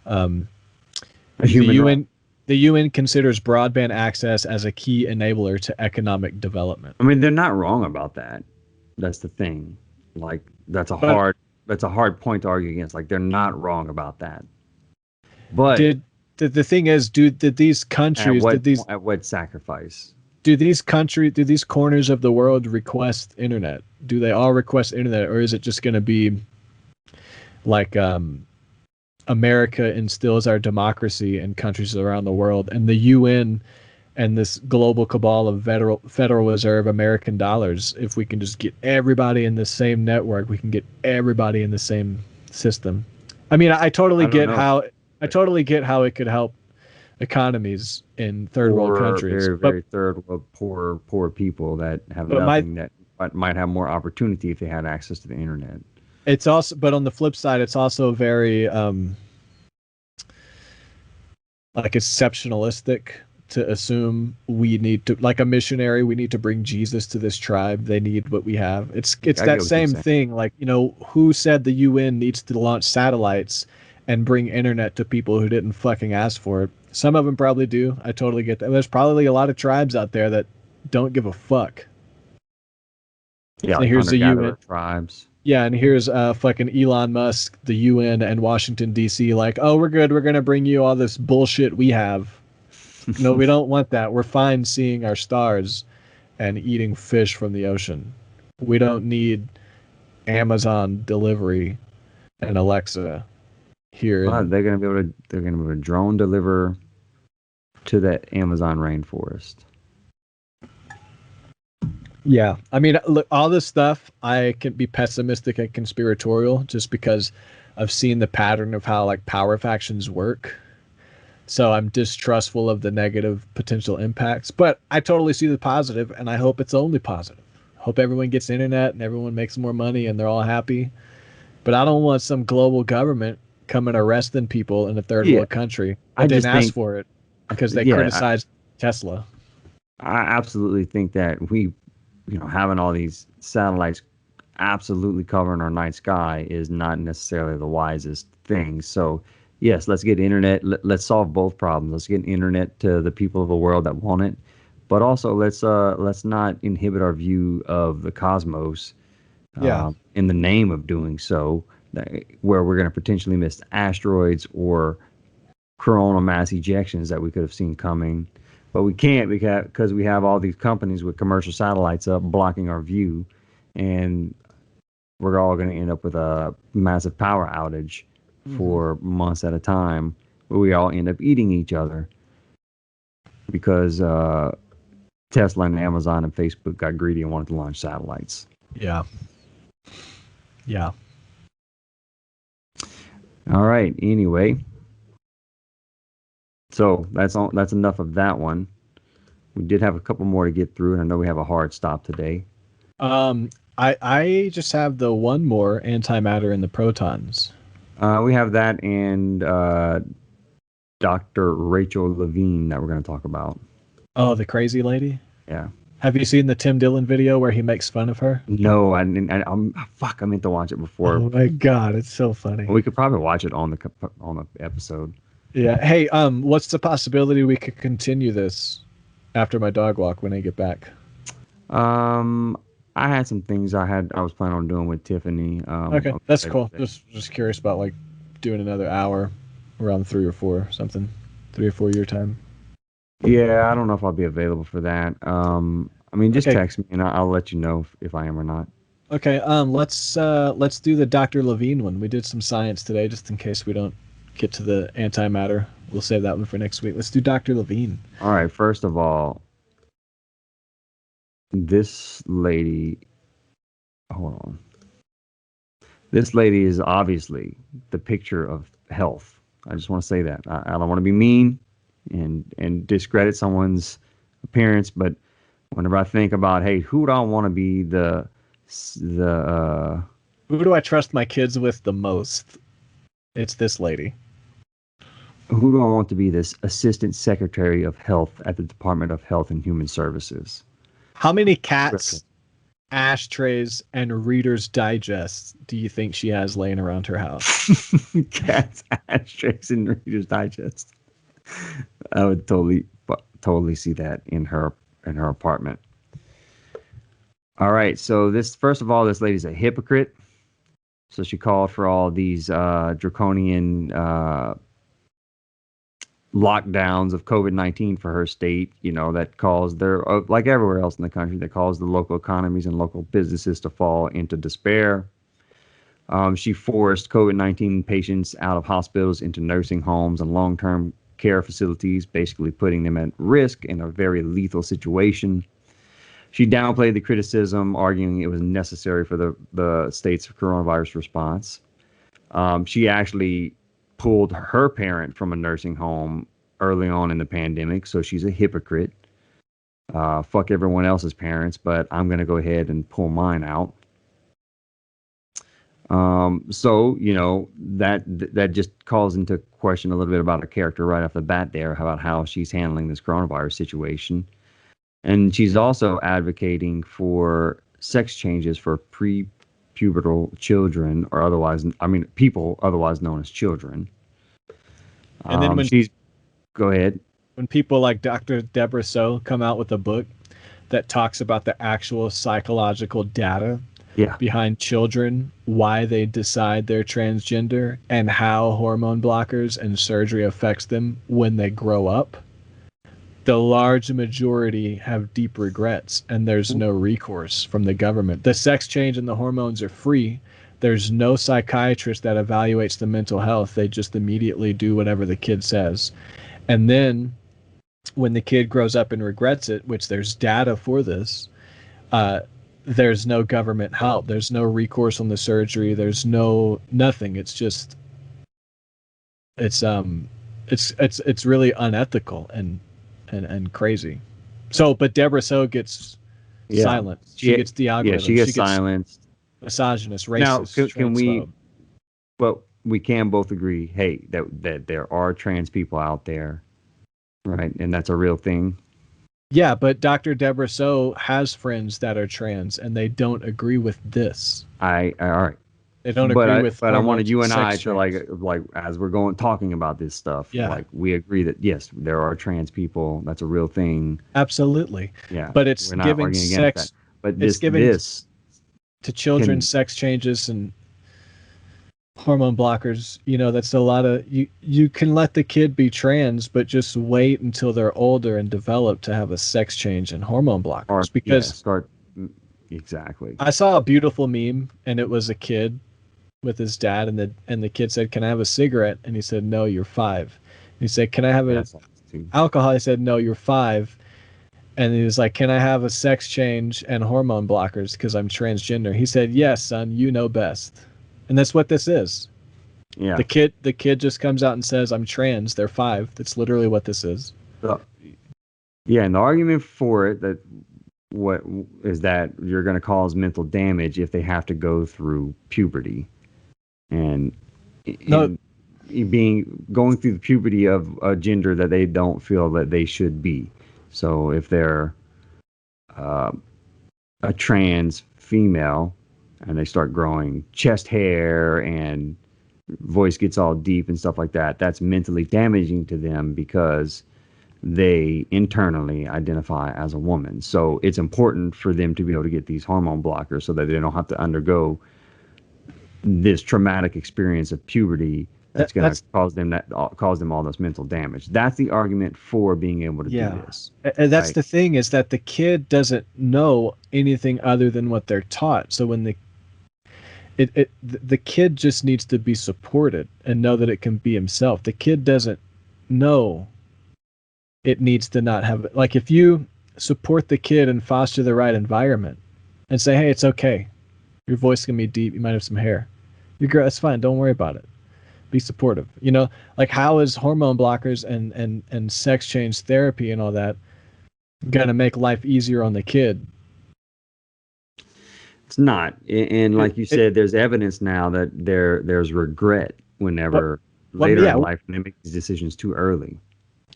The UN considers broadband access as a key enabler to economic development. I mean, they're not wrong about that. That's the thing. Like, that's a hard point to argue against. Like, they're not wrong about that. But the thing is, did these countries at what sacrifice? Do these corners of the world request internet? Do they all request internet, or is it just going to be like America instills our democracy in countries around the world, and the UN and this global cabal of Federal Reserve American dollars, if we can just get everybody in the same network, we can get everybody in the same system. I mean, I totally get how it could help economies in third world countries. Very third world poor people that have nothing that might have more opportunity if they had access to the internet. It's also, but on the flip side, it's also very like exceptionalistic to assume we need to, like a missionary, we need to bring Jesus to this tribe. They need what we have. It's I get that what you're same saying. thing. Like, who said the UN needs to launch satellites and bring internet to people who didn't fucking ask for it? Some of them probably do. I totally get that. There's probably a lot of tribes out there that don't give a fuck. Yeah, And like here's the UN. hunter-gatherer tribes. Yeah, and here's fucking Elon Musk, the UN, and Washington D.C. like, oh, we're good. We're gonna bring you all this bullshit we have. No, we don't want that. We're fine seeing our stars and eating fish from the ocean. We don't need Amazon delivery and Alexa here. But they're gonna be able to drone deliver to that Amazon rainforest. Yeah, I mean, look, all this stuff, I can be pessimistic and conspiratorial just because I've seen the pattern of how like power factions work. So I'm distrustful of the negative potential impacts, but I totally see the positive, and I hope it's only positive. Hope everyone gets internet and everyone makes more money and they're all happy. But I don't want some global government coming arresting people in a third Yeah, world country I that didn't just ask think, for it because they yeah, criticized Tesla. I absolutely think that having all these satellites absolutely covering our night sky is not necessarily the wisest thing. So, yes, let's get internet. Let's solve both problems. Let's get internet to the people of the world that want it, but also let's not inhibit our view of the cosmos Yeah. in the name of doing so, where we're going to potentially miss asteroids or coronal mass ejections that we could have seen coming. But we can't because we have all these companies with commercial satellites up blocking our view, and we're all going to end up with a massive power outage for months at a time, where we all end up eating each other because Tesla and Amazon and Facebook got greedy and wanted to launch satellites. Yeah. Yeah. All right. Anyway, so that's enough of that one. We did have a couple more to get through, and I know we have a hard stop today. I just have the one more antimatter in the protons. We have that and Dr. Rachel Levine that we're going to talk about. Oh, the crazy lady? Yeah. Have you seen the Tim Dillon video where he makes fun of her? No, I meant to watch it before. Oh my god, it's so funny. We could probably watch it on the episode. Yeah. Hey, what's the possibility we could continue this after my dog walk when I get back? I had some things I was planning on doing with Tiffany. Okay, that's cool. Just curious about like doing another hour around 3 or 4 something, 3 or 4 year time. Yeah, I don't know if I'll be available for that. I mean, just Okay. text me and I'll let you know if I am or not. Okay. Let's do the Dr. Levine one. We did some science today, just in case we don't get to the antimatter. We'll save that one for next week. Let's do Dr. Levine. All right. First of all, this lady. Hold on. This lady is obviously the picture of health. I just want to say that. I don't want to be mean and discredit someone's appearance, but whenever I think about, hey, who do I want to be Who do I trust my kids with the most? It's this lady. who do I want to be this assistant secretary of health at the Department of Health and Human Services? How many cats, ashtrays, and Reader's Digests do you think she has laying around her house? Cats, ashtrays, and Reader's Digest. I would totally see that in her apartment. All right, so first of all, this lady's a hypocrite. So she called for all these draconian lockdowns of COVID-19 for her state, that caused like everywhere else in the country, that caused the local economies and local businesses to fall into despair. She forced COVID-19 patients out of hospitals into nursing homes and long-term care facilities, basically putting them at risk in a very lethal situation. She downplayed the criticism, arguing it was necessary for the state's coronavirus response. She actually pulled her parent from a nursing home early on in the pandemic, so she's a hypocrite. Fuck everyone else's parents, but I'm going to go ahead and pull mine out. So that just calls into question a little bit about her character right off the bat there, about how she's handling this coronavirus situation. And she's also advocating for sex changes for pre-pubertal children, or people otherwise known as children. And then Go ahead. when people like Dr. Deborah So come out with a book that talks about the actual psychological data Yeah. behind children, why they decide they're transgender, and how hormone blockers and surgery affects them when they grow up, the large majority have deep regrets, and there's no recourse from the government. The sex change and the hormones are free. There's no psychiatrist that evaluates the mental health. They just immediately do whatever the kid says. And then when the kid grows up and regrets it, which there's data for this, there's no government help. There's no recourse on the surgery. There's nothing. It's just, it's really unethical and crazy. So, but Deborah So gets silenced. She gets the algorithm. Yeah, she gets silenced. Misogynist, racist. Now, can we? Well, we can both agree, hey, that there are trans people out there, right? And that's a real thing. Yeah, but Dr. Deborah So has friends that are trans, and they don't agree with this. All right. They don't agree with. But I wanted you and I sex to like as we're talking about this stuff. Yeah. Like we agree that yes, there are trans people. That's a real thing. Absolutely. Yeah. But it's we're not giving arguing against sex. that. But It's giving this to children sex changes and hormone blockers. That's a lot of you can let the kid be trans, but just wait until they're older and develop to have a sex change and hormone blockers. Because exactly. I saw a beautiful meme, and it was a kid with his dad, and the kid said, "Can I have a cigarette?" And he said, "No, you're 5." And he said, "Can I have alcohol?" He said, "No, you're 5." And he was like, "Can I have a sex change and hormone blockers because I'm transgender?" He said, "Yes, son, you know best." And that's what this is. Yeah. The kid just comes out and says, "I'm trans." They're 5. That's literally what this is. Yeah, and the argument for it that you're going to cause mental damage if they have to go through puberty, and going through the puberty of a gender that they don't feel that they should be. So if they're a trans female and they start growing chest hair and voice gets all deep and stuff like that, that's mentally damaging to them because they internally identify as a woman. So it's important for them to be able to get these hormone blockers so that they don't have to undergo this traumatic experience of puberty that's going to cause them all this mental damage. That's the argument for being able to do this. And that's the thing, is that the kid doesn't know anything other than what they're taught. So when the kid just needs to be supported and know that it can be himself. The kid doesn't know it needs to not have, like, if you support the kid and foster the right environment and say, "Hey, it's okay. Your voice can be deep. You might have some hair. You're girl. That's fine. Don't worry about it. Be supportive." Like, how is hormone blockers and sex change therapy and all that gonna make life easier on the kid? It's not. And like you said, there's evidence now that there's regret whenever later in life when they make these decisions too early.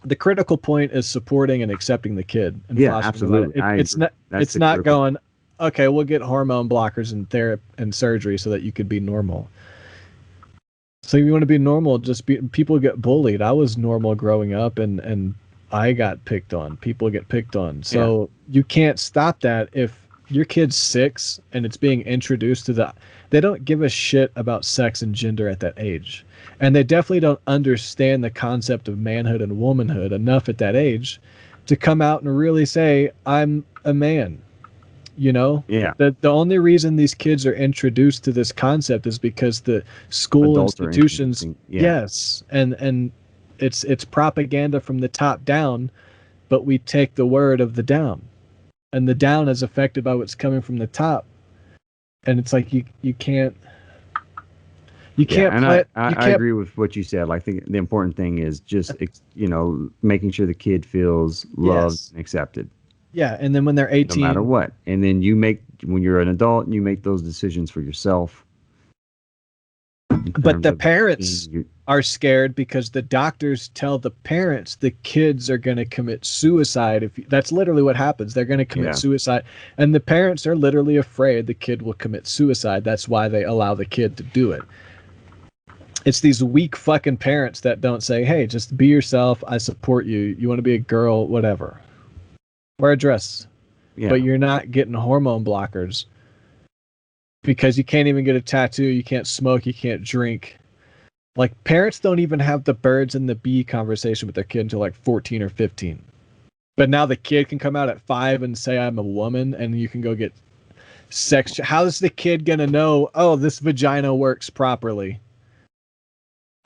The critical point is supporting and accepting the kid. And absolutely. It's not going, "Okay, we'll get hormone blockers and therapy and surgery so that you could be normal." So if you want to be normal, people get bullied. I was normal growing up, and I got picked on. People get picked on. So you can't stop that. If your kid's 6 and it's being introduced to they don't give a shit about sex and gender at that age. And they definitely don't understand the concept of manhood and womanhood enough at that age to come out and really say, "I'm a man." Yeah. The only reason these kids are introduced to this concept is because the school institutions, yes, and it's propaganda from the top down, but we take the word of the down, and the down is affected by what's coming from the top, and it's like you can't. I agree with what you said. I think the important thing is just making sure the kid feels loved and accepted. Yeah, and then when they're 18, no matter what, and then when you're an adult, you make those decisions for yourself. But terms the of parents being- are scared because the doctors tell the parents the kids are going to commit suicide. That's literally what happens. They're going to commit Yeah. suicide. And the parents are literally afraid the kid will commit suicide. That's why they allow the kid to do it. It's these weak fucking parents that don't say, hey, just be yourself. I support you. You want to be a girl, whatever. Wear a dress. yeah. But you're not getting hormone blockers because you can't even get a tattoo. You can't smoke. You can't drink. Like, parents don't even have the birds and the bee conversation with their kid until like 14 or 15. But now the kid can come out at 5 and say, I'm a woman, and you can go get sex. How's the kid going to know, oh, this vagina works properly?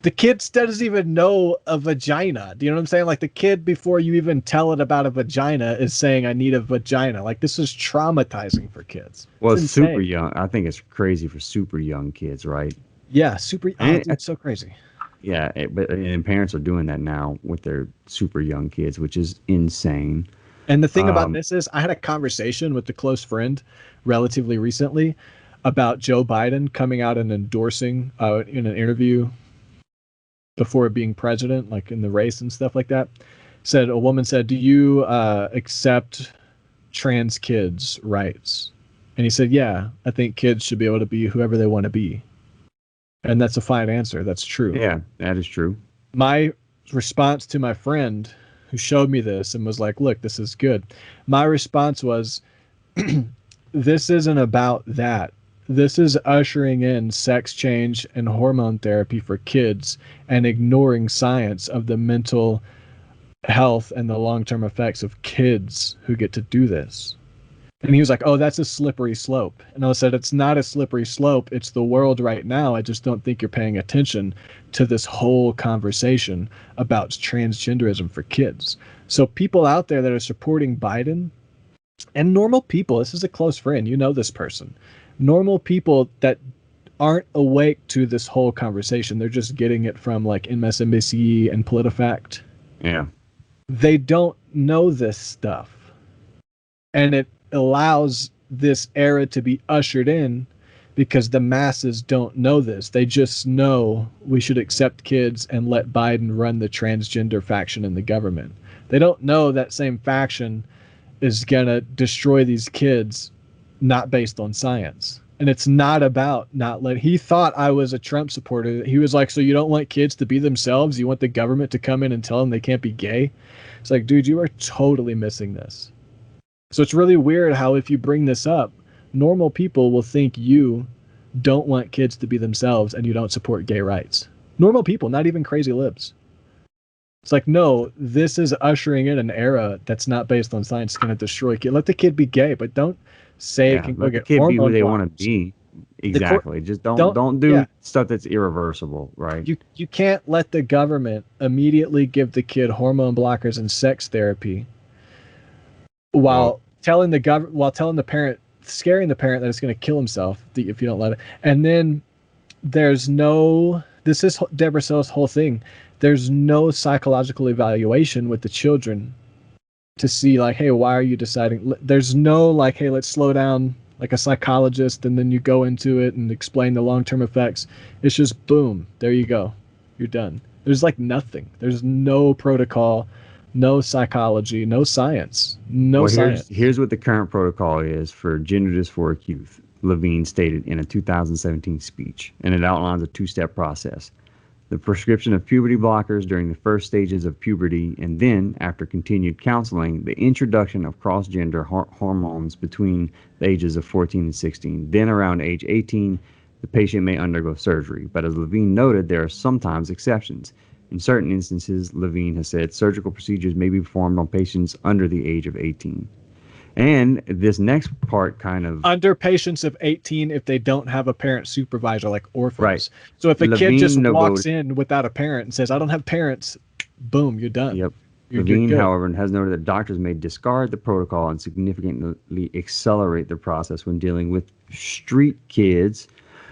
The kid doesn't even know a vagina. Do you know what I'm saying? Like, the kid, before you even tell it about a vagina, is saying, I need a vagina. Like, this is traumatizing for kids. Well, it's super insane. young. I think it's crazy for super young kids, right? Yeah, super. Oh, And dude, it's so crazy. Yeah, and parents are doing that now with their super young kids, which is insane. And the thing about Um, this is, I had a conversation with a close friend relatively recently about Joe Biden coming out and endorsing in an interview before being president, like in the race and stuff like that. A woman said, do you accept trans kids' rights? And he said, yeah, I think kids should be able to be whoever they want to be. And that's a fine answer. That's true. Yeah, that is true. My response to my friend who showed me this and was like, look, this is good. My response was, this isn't about that. This is ushering in sex change and hormone therapy for kids and ignoring science of the mental health and the long-term effects of kids who get to do this. And he was like, oh, that's a slippery slope. And I said, it's not a slippery slope. It's the world right now. I just don't think you're paying attention to this whole conversation about transgenderism for kids. So people out there that are supporting Biden, and normal people, this is a close friend, you know this person, normal people that aren't awake to this whole conversation, they're just getting it from like MSNBC and PolitiFact. Yeah. They don't know this stuff. And it allows this era to be ushered in because the masses don't know this. They just know we should accept kids and let Biden run the transgender faction in the government. They don't know that same faction is going to destroy these kids, not based on science. And it's not about not letting. He thought I was a Trump supporter. He was like, so you don't want kids to be themselves? You want the government to come in and tell them they can't be gay? It's like, dude, you are totally missing this. So it's really weird how if you bring this up, normal people will think you don't want kids to be themselves and you don't support gay rights. Normal people, not even crazy libs. It's like, no, this is ushering in an era that's not based on science. It's going to destroy kids. Let the kid be gay, but don't say it can go let the get kid be who hormone they want blockers. to be. Exactly. Just don't do yeah. stuff that's irreversible, right? You can't let the government immediately give the kid hormone blockers and sex therapy while telling the parent, scaring the parent that it's going to kill himself if you don't let it. And then there's no, this is Deborah Sell's whole thing. There's no psychological evaluation with the children to see like, hey, why are you deciding? There's no like, hey, let's slow down, like a psychologist, and then you go into it and explain the long-term effects. It's just boom, there you go, you're done. There's like nothing. There's no protocol, no psychology, no science, science. Here's what the current protocol is for gender dysphoric youth, Levine stated in a 2017 speech, and it outlines a two-step process. The prescription of puberty blockers during the first stages of puberty, and then, after continued counseling, the introduction of cross-gender hormones between the ages of 14 and 16. Then, around age 18, the patient may undergo surgery. But as Levine noted, there are sometimes exceptions. In certain instances, Levine has said surgical procedures may be performed on patients under the age of 18. And this next part kind of... Under patients of 18 if they don't have a parent supervisor, like orphans. Right. So if a kid just Levine walks in without a parent and says, I don't have parents, boom, you're done. Yep. You're Levine, good. however, has noted that doctors may discard the protocol and significantly accelerate the process when dealing with street kids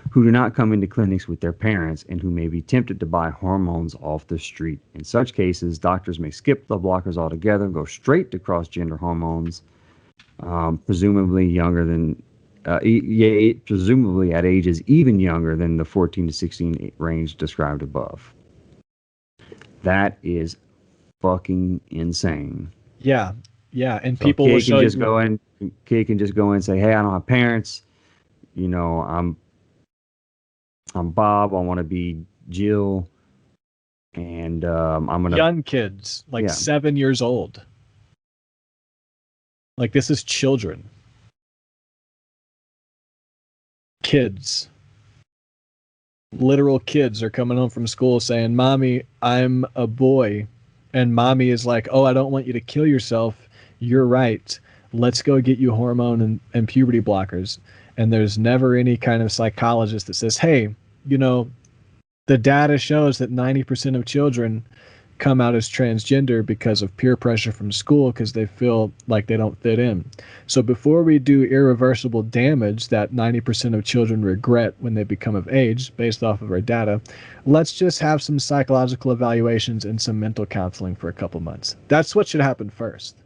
who do not come into clinics with their parents and who may be tempted to buy hormones off the street. In such cases, doctors may skip the blockers altogether and go straight to cross-gender hormones, presumably younger than presumably at ages even younger than the 14 to 16 range described above. That is fucking insane. Yeah, yeah, and So people will kid can show just you. go in. Kid can just go in and say, "Hey, I don't have parents. You know, I'm Bob. I want to be Jill, and I'm gonna." Young kids, like Yeah, 7 years old. Like this is children, kids, literal kids are coming home from school saying, "Mommy, I'm a boy," and mommy is like, "Oh, I don't want you to kill yourself. You're right. Let's go get you hormone and puberty blockers." And there's never any kind of psychologist that says, "Hey, you know, the data shows that 90% of children come out as transgender because of peer pressure from school because they feel like they don't fit in. So before we do irreversible damage that 90% of children regret when they become of age, based off of our data, let's just have some psychological evaluations and some mental counseling for a couple months." That's what should happen first.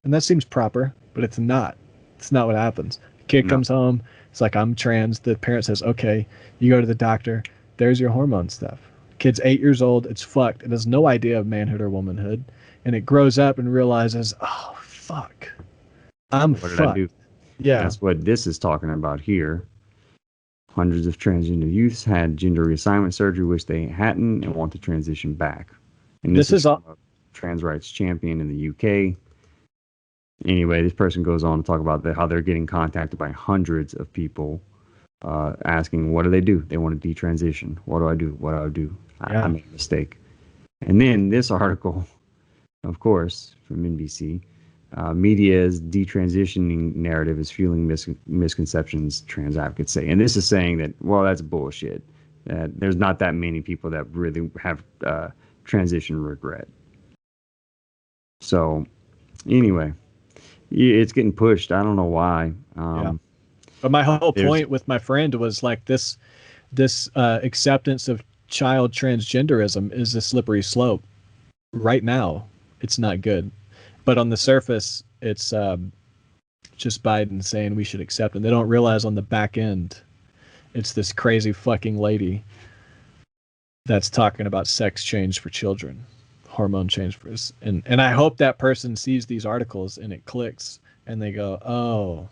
And that seems proper, but it's not. It's not what happens. The kid no, comes home, it's like, "I'm trans." The parent says, "Okay." You go to the doctor, there's your hormone stuff. Kid's 8 years old, it's fucked. It has no idea of manhood or womanhood. And it grows up and realizes, "Oh, fuck. I'm what did I fucked." do? Yeah. That's what this is talking about here. Hundreds of transgender youths had gender reassignment surgery, which they hadn't, and want to transition back. And this This is is from all. a trans rights champion in the UK. Anyway, this person goes on to talk about how they're getting contacted by hundreds of people asking, what do they do? They want to detransition. What do I do? What do I do? I Yeah. made a mistake. And then this article, of course, from NBC, media's detransitioning narrative is fueling misconceptions, trans advocates say. And this is saying that, well, that's bullshit. That there's not that many people that really have transition regret. So, anyway, it's getting pushed. I don't know why. Yeah. But my whole There's, point with my friend was like this acceptance of child transgenderism is a slippery slope. Right now, it's not good. But on the surface, it's just Biden saying we should accept it. They don't realize on the back end, it's this crazy fucking lady that's talking about sex change for children, hormone change for us. And I hope that person sees these articles and it clicks and they go, "Oh,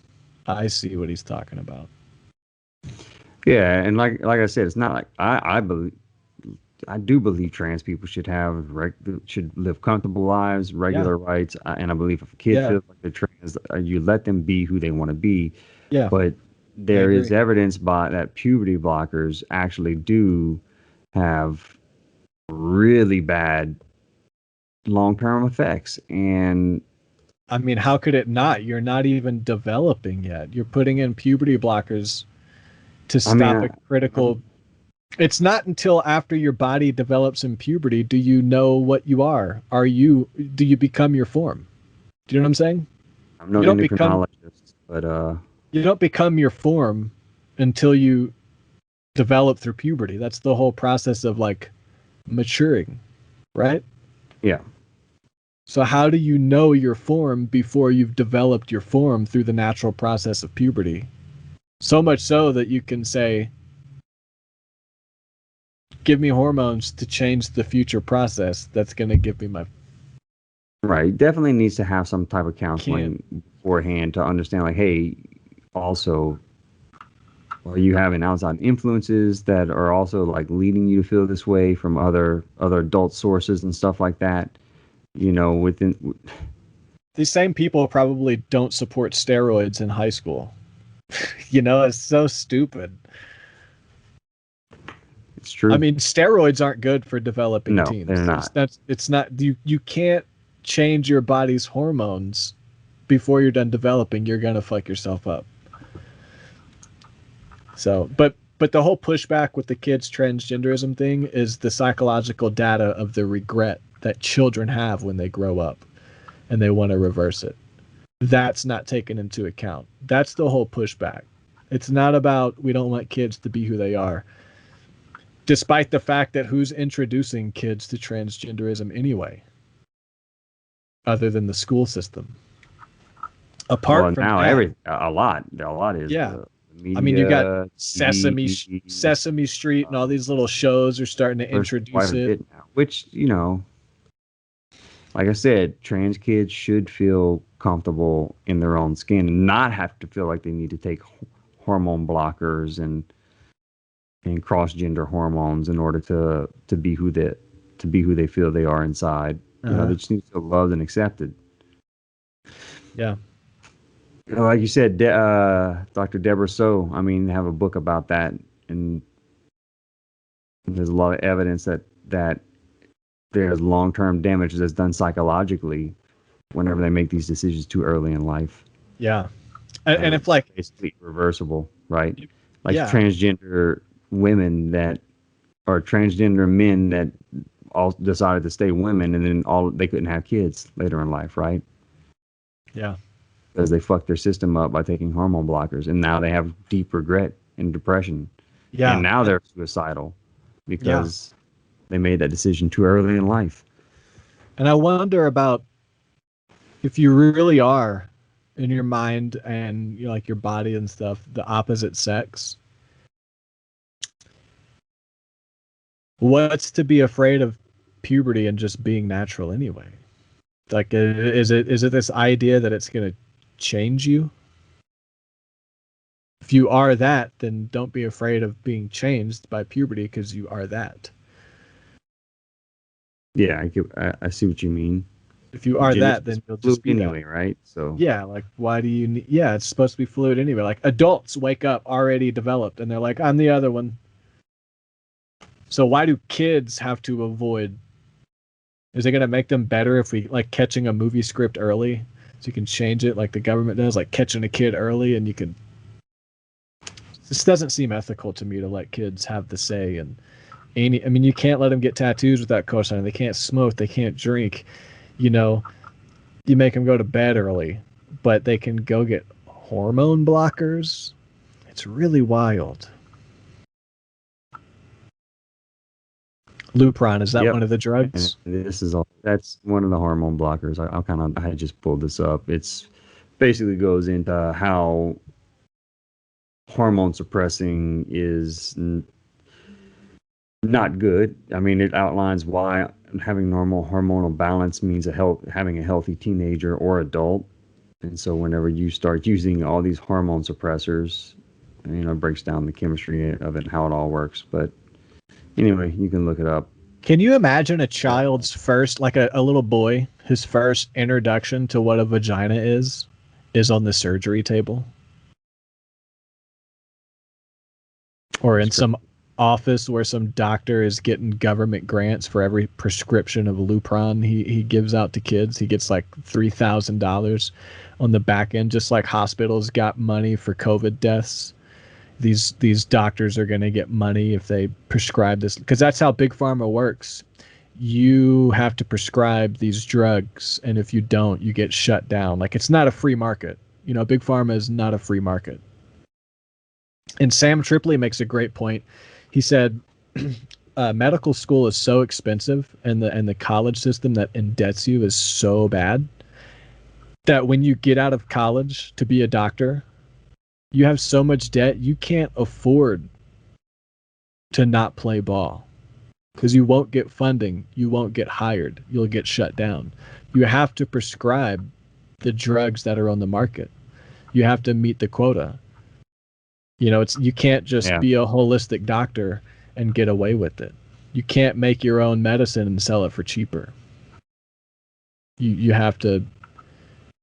I see what he's talking about." yeah, and like I said, it's not like I do believe trans people should live comfortable lives, Yeah. regular rights, and I believe if a kid Yeah. feels like they're trans, you let them be who they want to be. Yeah. But I there is agree. evidence by that puberty blockers actually do have really bad long-term effects, and I mean, how could it not? You're not even developing yet. You're putting in puberty blockers to I mean, stop a critical. It's not until after your body develops in puberty do you know what you are. Do you become your form? Do you know what I'm saying? I'm no You don't become endocrinologist, but you don't become your form until you develop through puberty. That's the whole process of like maturing, right? yeah, So how do you know your form before you've developed your form through the natural process of puberty? So much so that you can say, "Give me hormones to change the future process that's going to give me my." right. Definitely needs to have some type of Can't. counseling beforehand to understand, like, hey, also, are you having outside influences that are also like leading you to feel this way from other adult sources and stuff like that? You know, These same people probably don't support steroids in high school. It's so stupid. it's I true. mean, steroids aren't good for developing No, they're teens. not. It's not you can't change your body's hormones before you're done developing. You're going to fuck yourself up. So, but the whole pushback with the kids transgenderism thing is the psychological data of the regret that children have when they grow up and they want to reverse it. That's not taken into account. That's the whole pushback. It's not about we don't want kids to be who they are. Despite the fact that who's introducing kids to transgenderism anyway, other than the school system. Apart Well, from now that, a lot is yeah. the I mean, you got media, TV, Sesame Street and all these little shows are starting to there's quite introduce a it. bit now. Which like I said, trans kids should feel comfortable in their own skin and not have to feel like they need to take hormone blockers and cross gender hormones in order to be who they feel they are inside. They just need to feel loved and accepted. Yeah. Like you said, Dr. Deborah So, I mean, have a book about that, and there's a lot of evidence that there's long-term damage that's done psychologically whenever they make these decisions too early in life. Yeah. And if It's like, basically reversible, right? Like yeah. transgender women that or transgender men that all decided to stay women, and then they couldn't have kids later in life, right? Yeah. Because they fucked their system up by taking hormone blockers, and now they have deep regret and depression. Yeah. And now they're suicidal because they made that decision too early in life. And I wonder about if you really are in your mind and like your body and stuff, the opposite sex. What's to be afraid of puberty and just being natural anyway? Like, is it this idea that it's going to change you? If you are that, then don't be afraid of being changed by puberty because you are that. Yeah, I see what you mean. If you are Gender's that, then you'll just be anyway, that. right? So Yeah, like why do you need? Yeah, it's supposed to be fluid anyway. Like adults wake up already developed, and they're like, "I'm the other one." So why do kids have to avoid? Is it going to make them better if we like catching a movie script early, so you can change it like the government does, like catching a kid early, and you can. This doesn't seem ethical to me to let kids have the say and I mean, you can't let them get tattoos without co-signing. They can't smoke. They can't drink. You make them go to bed early, but they can go get hormone blockers. It's really wild. Lupron, is that Yep. one of the drugs? And that's one of the hormone blockers. I just pulled this up. It's basically goes into how hormone suppressing is not good. I mean, it outlines why having normal hormonal balance means having a healthy teenager or adult. And so whenever you start using all these hormone suppressors, it breaks down the chemistry of it and how it all works. But anyway, you can look it up. Can you imagine a child's first, like a little boy, his first introduction to what a vagina is on the surgery table? Or in some office where some doctor is getting government grants for every prescription of Lupron he gives out to kids. He gets like $3,000 on the back end, just like hospitals got money for COVID deaths. These doctors are going to get money if they prescribe this, because that's how big pharma works. You have to prescribe these drugs, and if you don't, you get shut down. Like, it's not a free market. Big pharma is not a free market. And Sam Tripoli makes a great point. He said, medical school is so expensive, and the college system that indebts you is so bad that when you get out of college to be a doctor, you have so much debt you can't afford to not play ball, because you won't get funding, you won't get hired, you'll get shut down. You have to prescribe the drugs that are on the market. You have to meet the quota. You can't just be a holistic doctor and get away with it. You can't make your own medicine and sell it for cheaper. You have to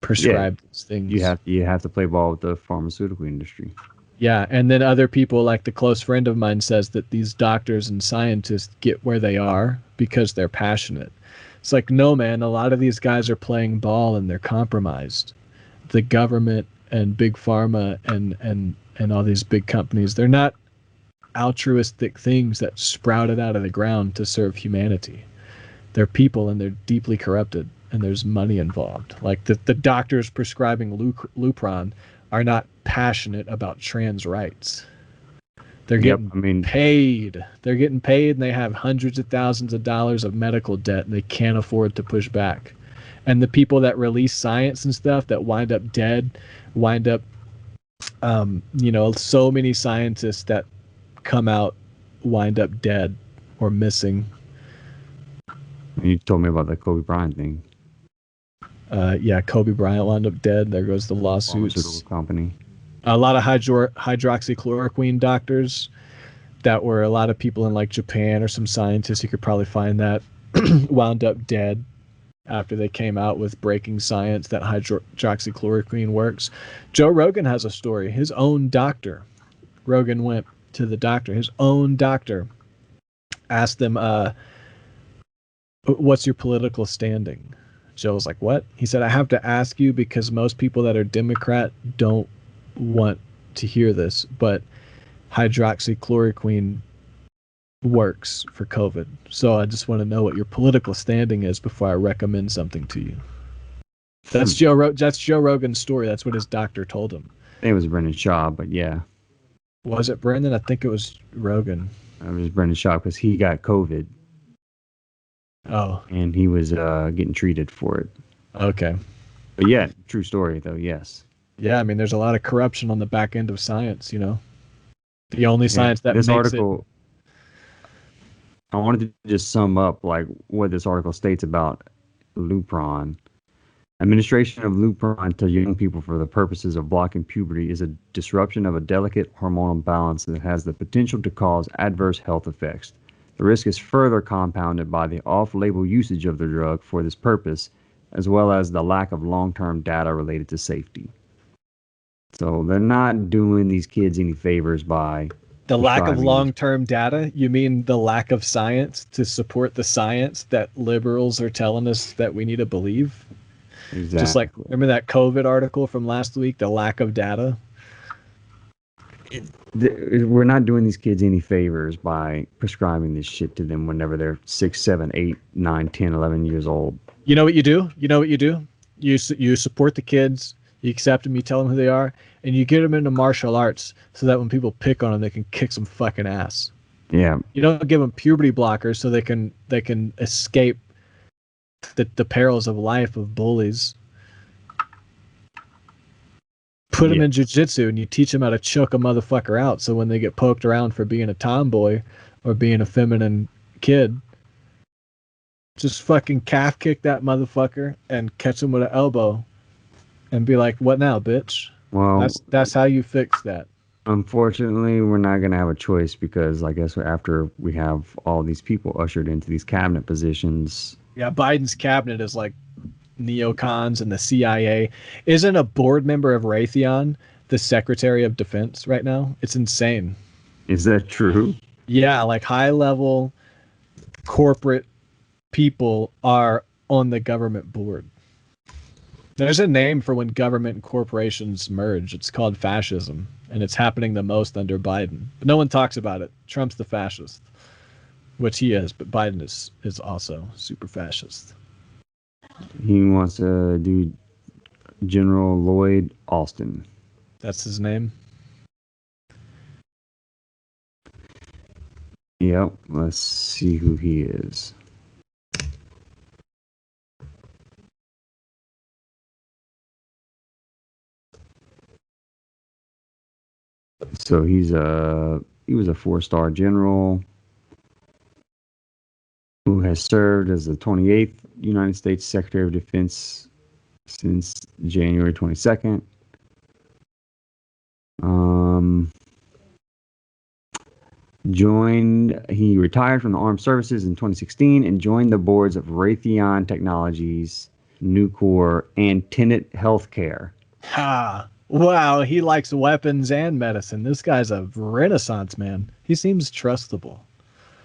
prescribe these things. You have to play ball with the pharmaceutical industry. Yeah, and then other people, like the close friend of mine says that these doctors and scientists get where they are because they're passionate. It's like, no, man, a lot of these guys are playing ball and they're compromised. The government and big pharma and all these big companies, they're not altruistic things that sprouted out of the ground to serve humanity. They're people, and they're deeply corrupted, and there's money involved. Like the doctors prescribing Lupron are not passionate about trans rights. They're getting paid. They're getting paid, and they have hundreds of thousands of dollars of medical debt, and they can't afford to push back. And the people that release science and stuff that wind up dead, wind up, so many scientists that come out wind up dead or missing. You told me about the Kobe Bryant thing. Yeah, Kobe Bryant wound up dead. There goes the lawsuits. Pharmaceutical company. A lot of hydroxychloroquine doctors that were a lot of people in like Japan or some scientists, you could probably find that, wound up dead after they came out with breaking science that hydroxychloroquine works. Joe Rogan has a story. His own doctor, Rogan went to the doctor, his own doctor asked him, what's your political standing? Joe was like, what? He said, I have to ask you because most people that are Democrat don't want to hear this, but hydroxychloroquine works for COVID. So I just want to know what your political standing is before I recommend something to you. That's Joe Rogan's story. That's what his doctor told him. It was Brendan Shaw, but yeah. Was it Brendan? I think it was Rogan. It was Brendan Shaw because he got COVID. Oh. And he was getting treated for it. Okay. But yeah, true story though, yes. Yeah, I mean, there's a lot of corruption on the back end of science, you know. The only science that this makes article, I wanted to just sum up like what this article states about Lupron. Administration of Lupron to young people for the purposes of blocking puberty is a disruption of a delicate hormonal balance that has the potential to cause adverse health effects. The risk is further compounded by the off-label usage of the drug for this purpose, as well as the lack of long-term data related to safety. So they're not doing these kids any favors by the lack of prescribing long-term data. You mean the lack of science to support the science that liberals are telling us that we need to believe? Exactly. Just like, remember that COVID article from last week, the lack of data? We're not doing these kids any favors by prescribing this shit to them whenever they're 6, 7, 8, 9, 10, 11 years old. You know what you do? You support the kids, you accept them, you tell them who they are, and you get them into martial arts so that when people pick on them, they can kick some fucking ass. Yeah. You don't give them puberty blockers so they can escape the perils of life of bullies. Put them in jiu-jitsu and you teach them how to choke a motherfucker out, so when they get poked around for being a tomboy or being a feminine kid, just fucking calf kick that motherfucker and catch him with an elbow and be like, what now, bitch? Well, that's how you fix that. Unfortunately, we're not going to have a choice because I guess after we have all these people ushered into these cabinet positions. Yeah, Biden's cabinet is like neocons and the CIA. Isn't a board member of Raytheon the Secretary of Defense right now? It's insane. Is that true? Yeah, like high-level corporate people are on the government board. There's a name for when government and corporations merge. It's called fascism, and it's happening the most under Biden. But no one talks about it. Trump's the fascist, which he is, but Biden is also super fascist. He wants to do General Lloyd Austin. That's his name? Yep. Let's see who he is. So he was a 4-star general who has served as the 28th United States Secretary of Defense since January 22nd. He retired from the Armed Services in 2016 and joined the boards of Raytheon Technologies, Nucor, and Tenet Healthcare. Ha! Wow, he likes weapons and medicine. This guy's a renaissance man. He seems trustable.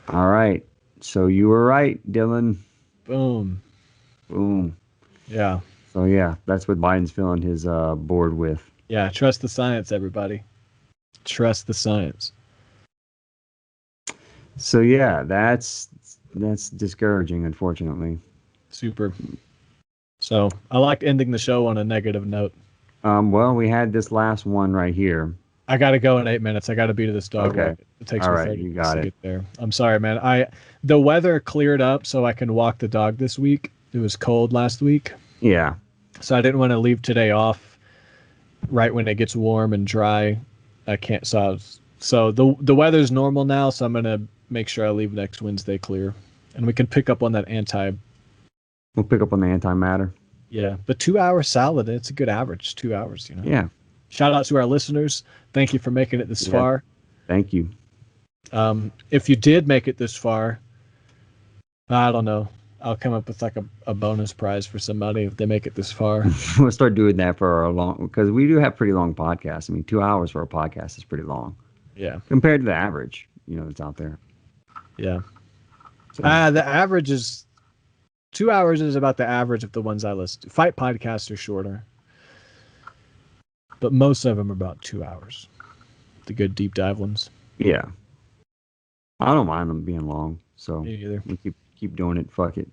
All right. So you were right, Dylan. Boom. Boom. Yeah. So yeah, that's what Biden's filling his board with. Yeah, trust the science, everybody. Trust the science. So yeah, that's discouraging, unfortunately. Super. So I like ending the show on a negative note. Well, we had this last one right here. I got to go in 8 minutes. I got to be to this dog. Okay. It takes All me right, 30 you minutes got to it. get there. I'm sorry, man. The weather cleared up so I can walk the dog this week. It was cold last week. Yeah. So I didn't want to leave today off right when it gets warm and dry. I can't. So the weather's normal now, so I'm gonna make sure I leave next Wednesday clear, and we can pick up on that anti. We'll pick up on the antimatter. Yeah, but 2 hour salad, it's a good average. 2 hours, Yeah. Shout out to our listeners. Thank you for making it this far. Thank you. If you did make it this far, I don't know. I'll come up with like a bonus prize for somebody if they make it this far. We'll start doing that for our long, because we do have pretty long podcasts. I mean, 2 hours for a podcast is pretty long Yeah. compared to the average, that's out there. Yeah. So, The average is 2 hours is about the average of the ones I listen to. Fight podcasts are shorter, but most of them are about 2 hours. The good deep dive ones. yeah. I don't mind them being long. So Me either. we keep doing it. Fuck it.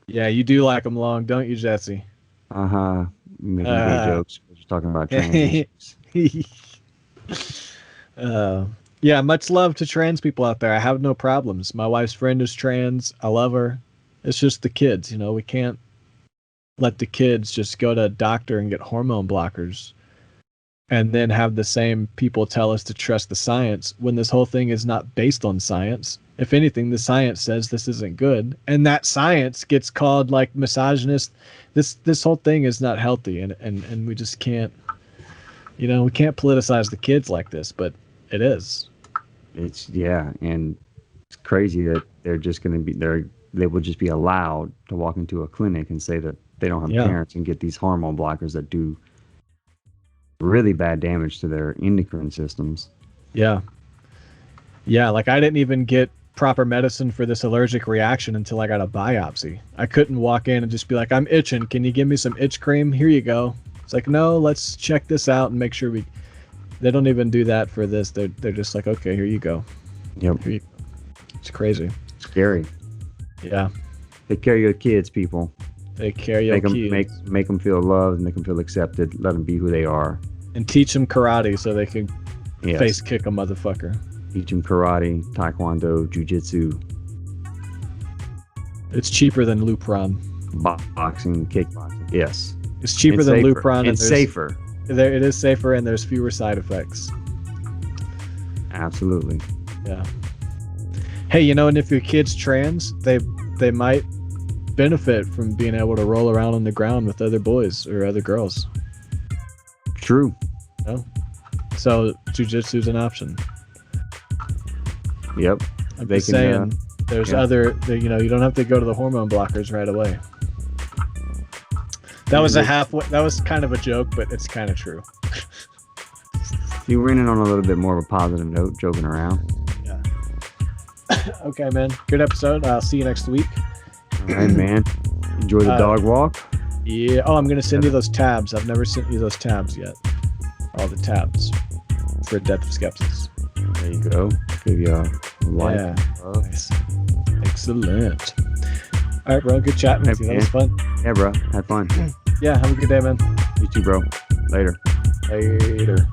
Yeah, you do like them long, don't you, Jesse? Uh-huh. Making gay jokes. We're just talking about trans issues. Yeah, much love to trans people out there. I have no problems. My wife's friend is trans. I love her. It's just the kids, we can't let the kids just go to a doctor and get hormone blockers and then have the same people tell us to trust the science when this whole thing is not based on science. If anything, the science says this isn't good, and that science gets called like misogynist. This whole thing is not healthy, and we just can't, we can't politicize the kids like this, but it is. And it's crazy that they're just going to be there. They will just be allowed to walk into a clinic and say that they don't have parents and get these hormone blockers that do really bad damage to their endocrine systems. Yeah. Yeah, like I didn't even get proper medicine for this allergic reaction until I got a biopsy. I couldn't walk in and just be like, I'm itching. Can you give me some itch cream? Here you go. It's like, no, let's check this out and make sure they don't even do that for this. They're just like, okay, here you go. Yep. Here you go. It's crazy. Scary. Yeah. Take care of your kids, people. Take care of your kids. Make them feel loved, make them feel accepted, let them be who they are. And teach them karate so they can face kick a motherfucker. Teach them karate, taekwondo, jiu-jitsu. It's cheaper than Lupron. Boxing, kickboxing. Yes. It's cheaper than Lupron. And safer. It is safer, and there's fewer side effects. Absolutely. Yeah. Hey, and if your kid's trans, they might benefit from being able to roll around on the ground with other boys or other girls. True. So jiu-jitsu's an option. Yep. I'm just saying, there's other, you don't have to go to the hormone blockers right away. That was kind of a joke, but it's kind of true. You were in on a little bit more of a positive note, joking around. Yeah. Okay, man. Good episode. I'll see you next week. All right, man. Enjoy the dog walk. Yeah. Oh, I'm going to send you those tabs. I've never sent you those tabs yet. All the tabs for Death of Skeptics. There you go. Give you a like. Yeah. Nice. Excellent. All right, bro. Good chatting with you. That was fun. Yeah, bro. Had fun. Yeah. Have a good day, man. You too, bro. Later. Later.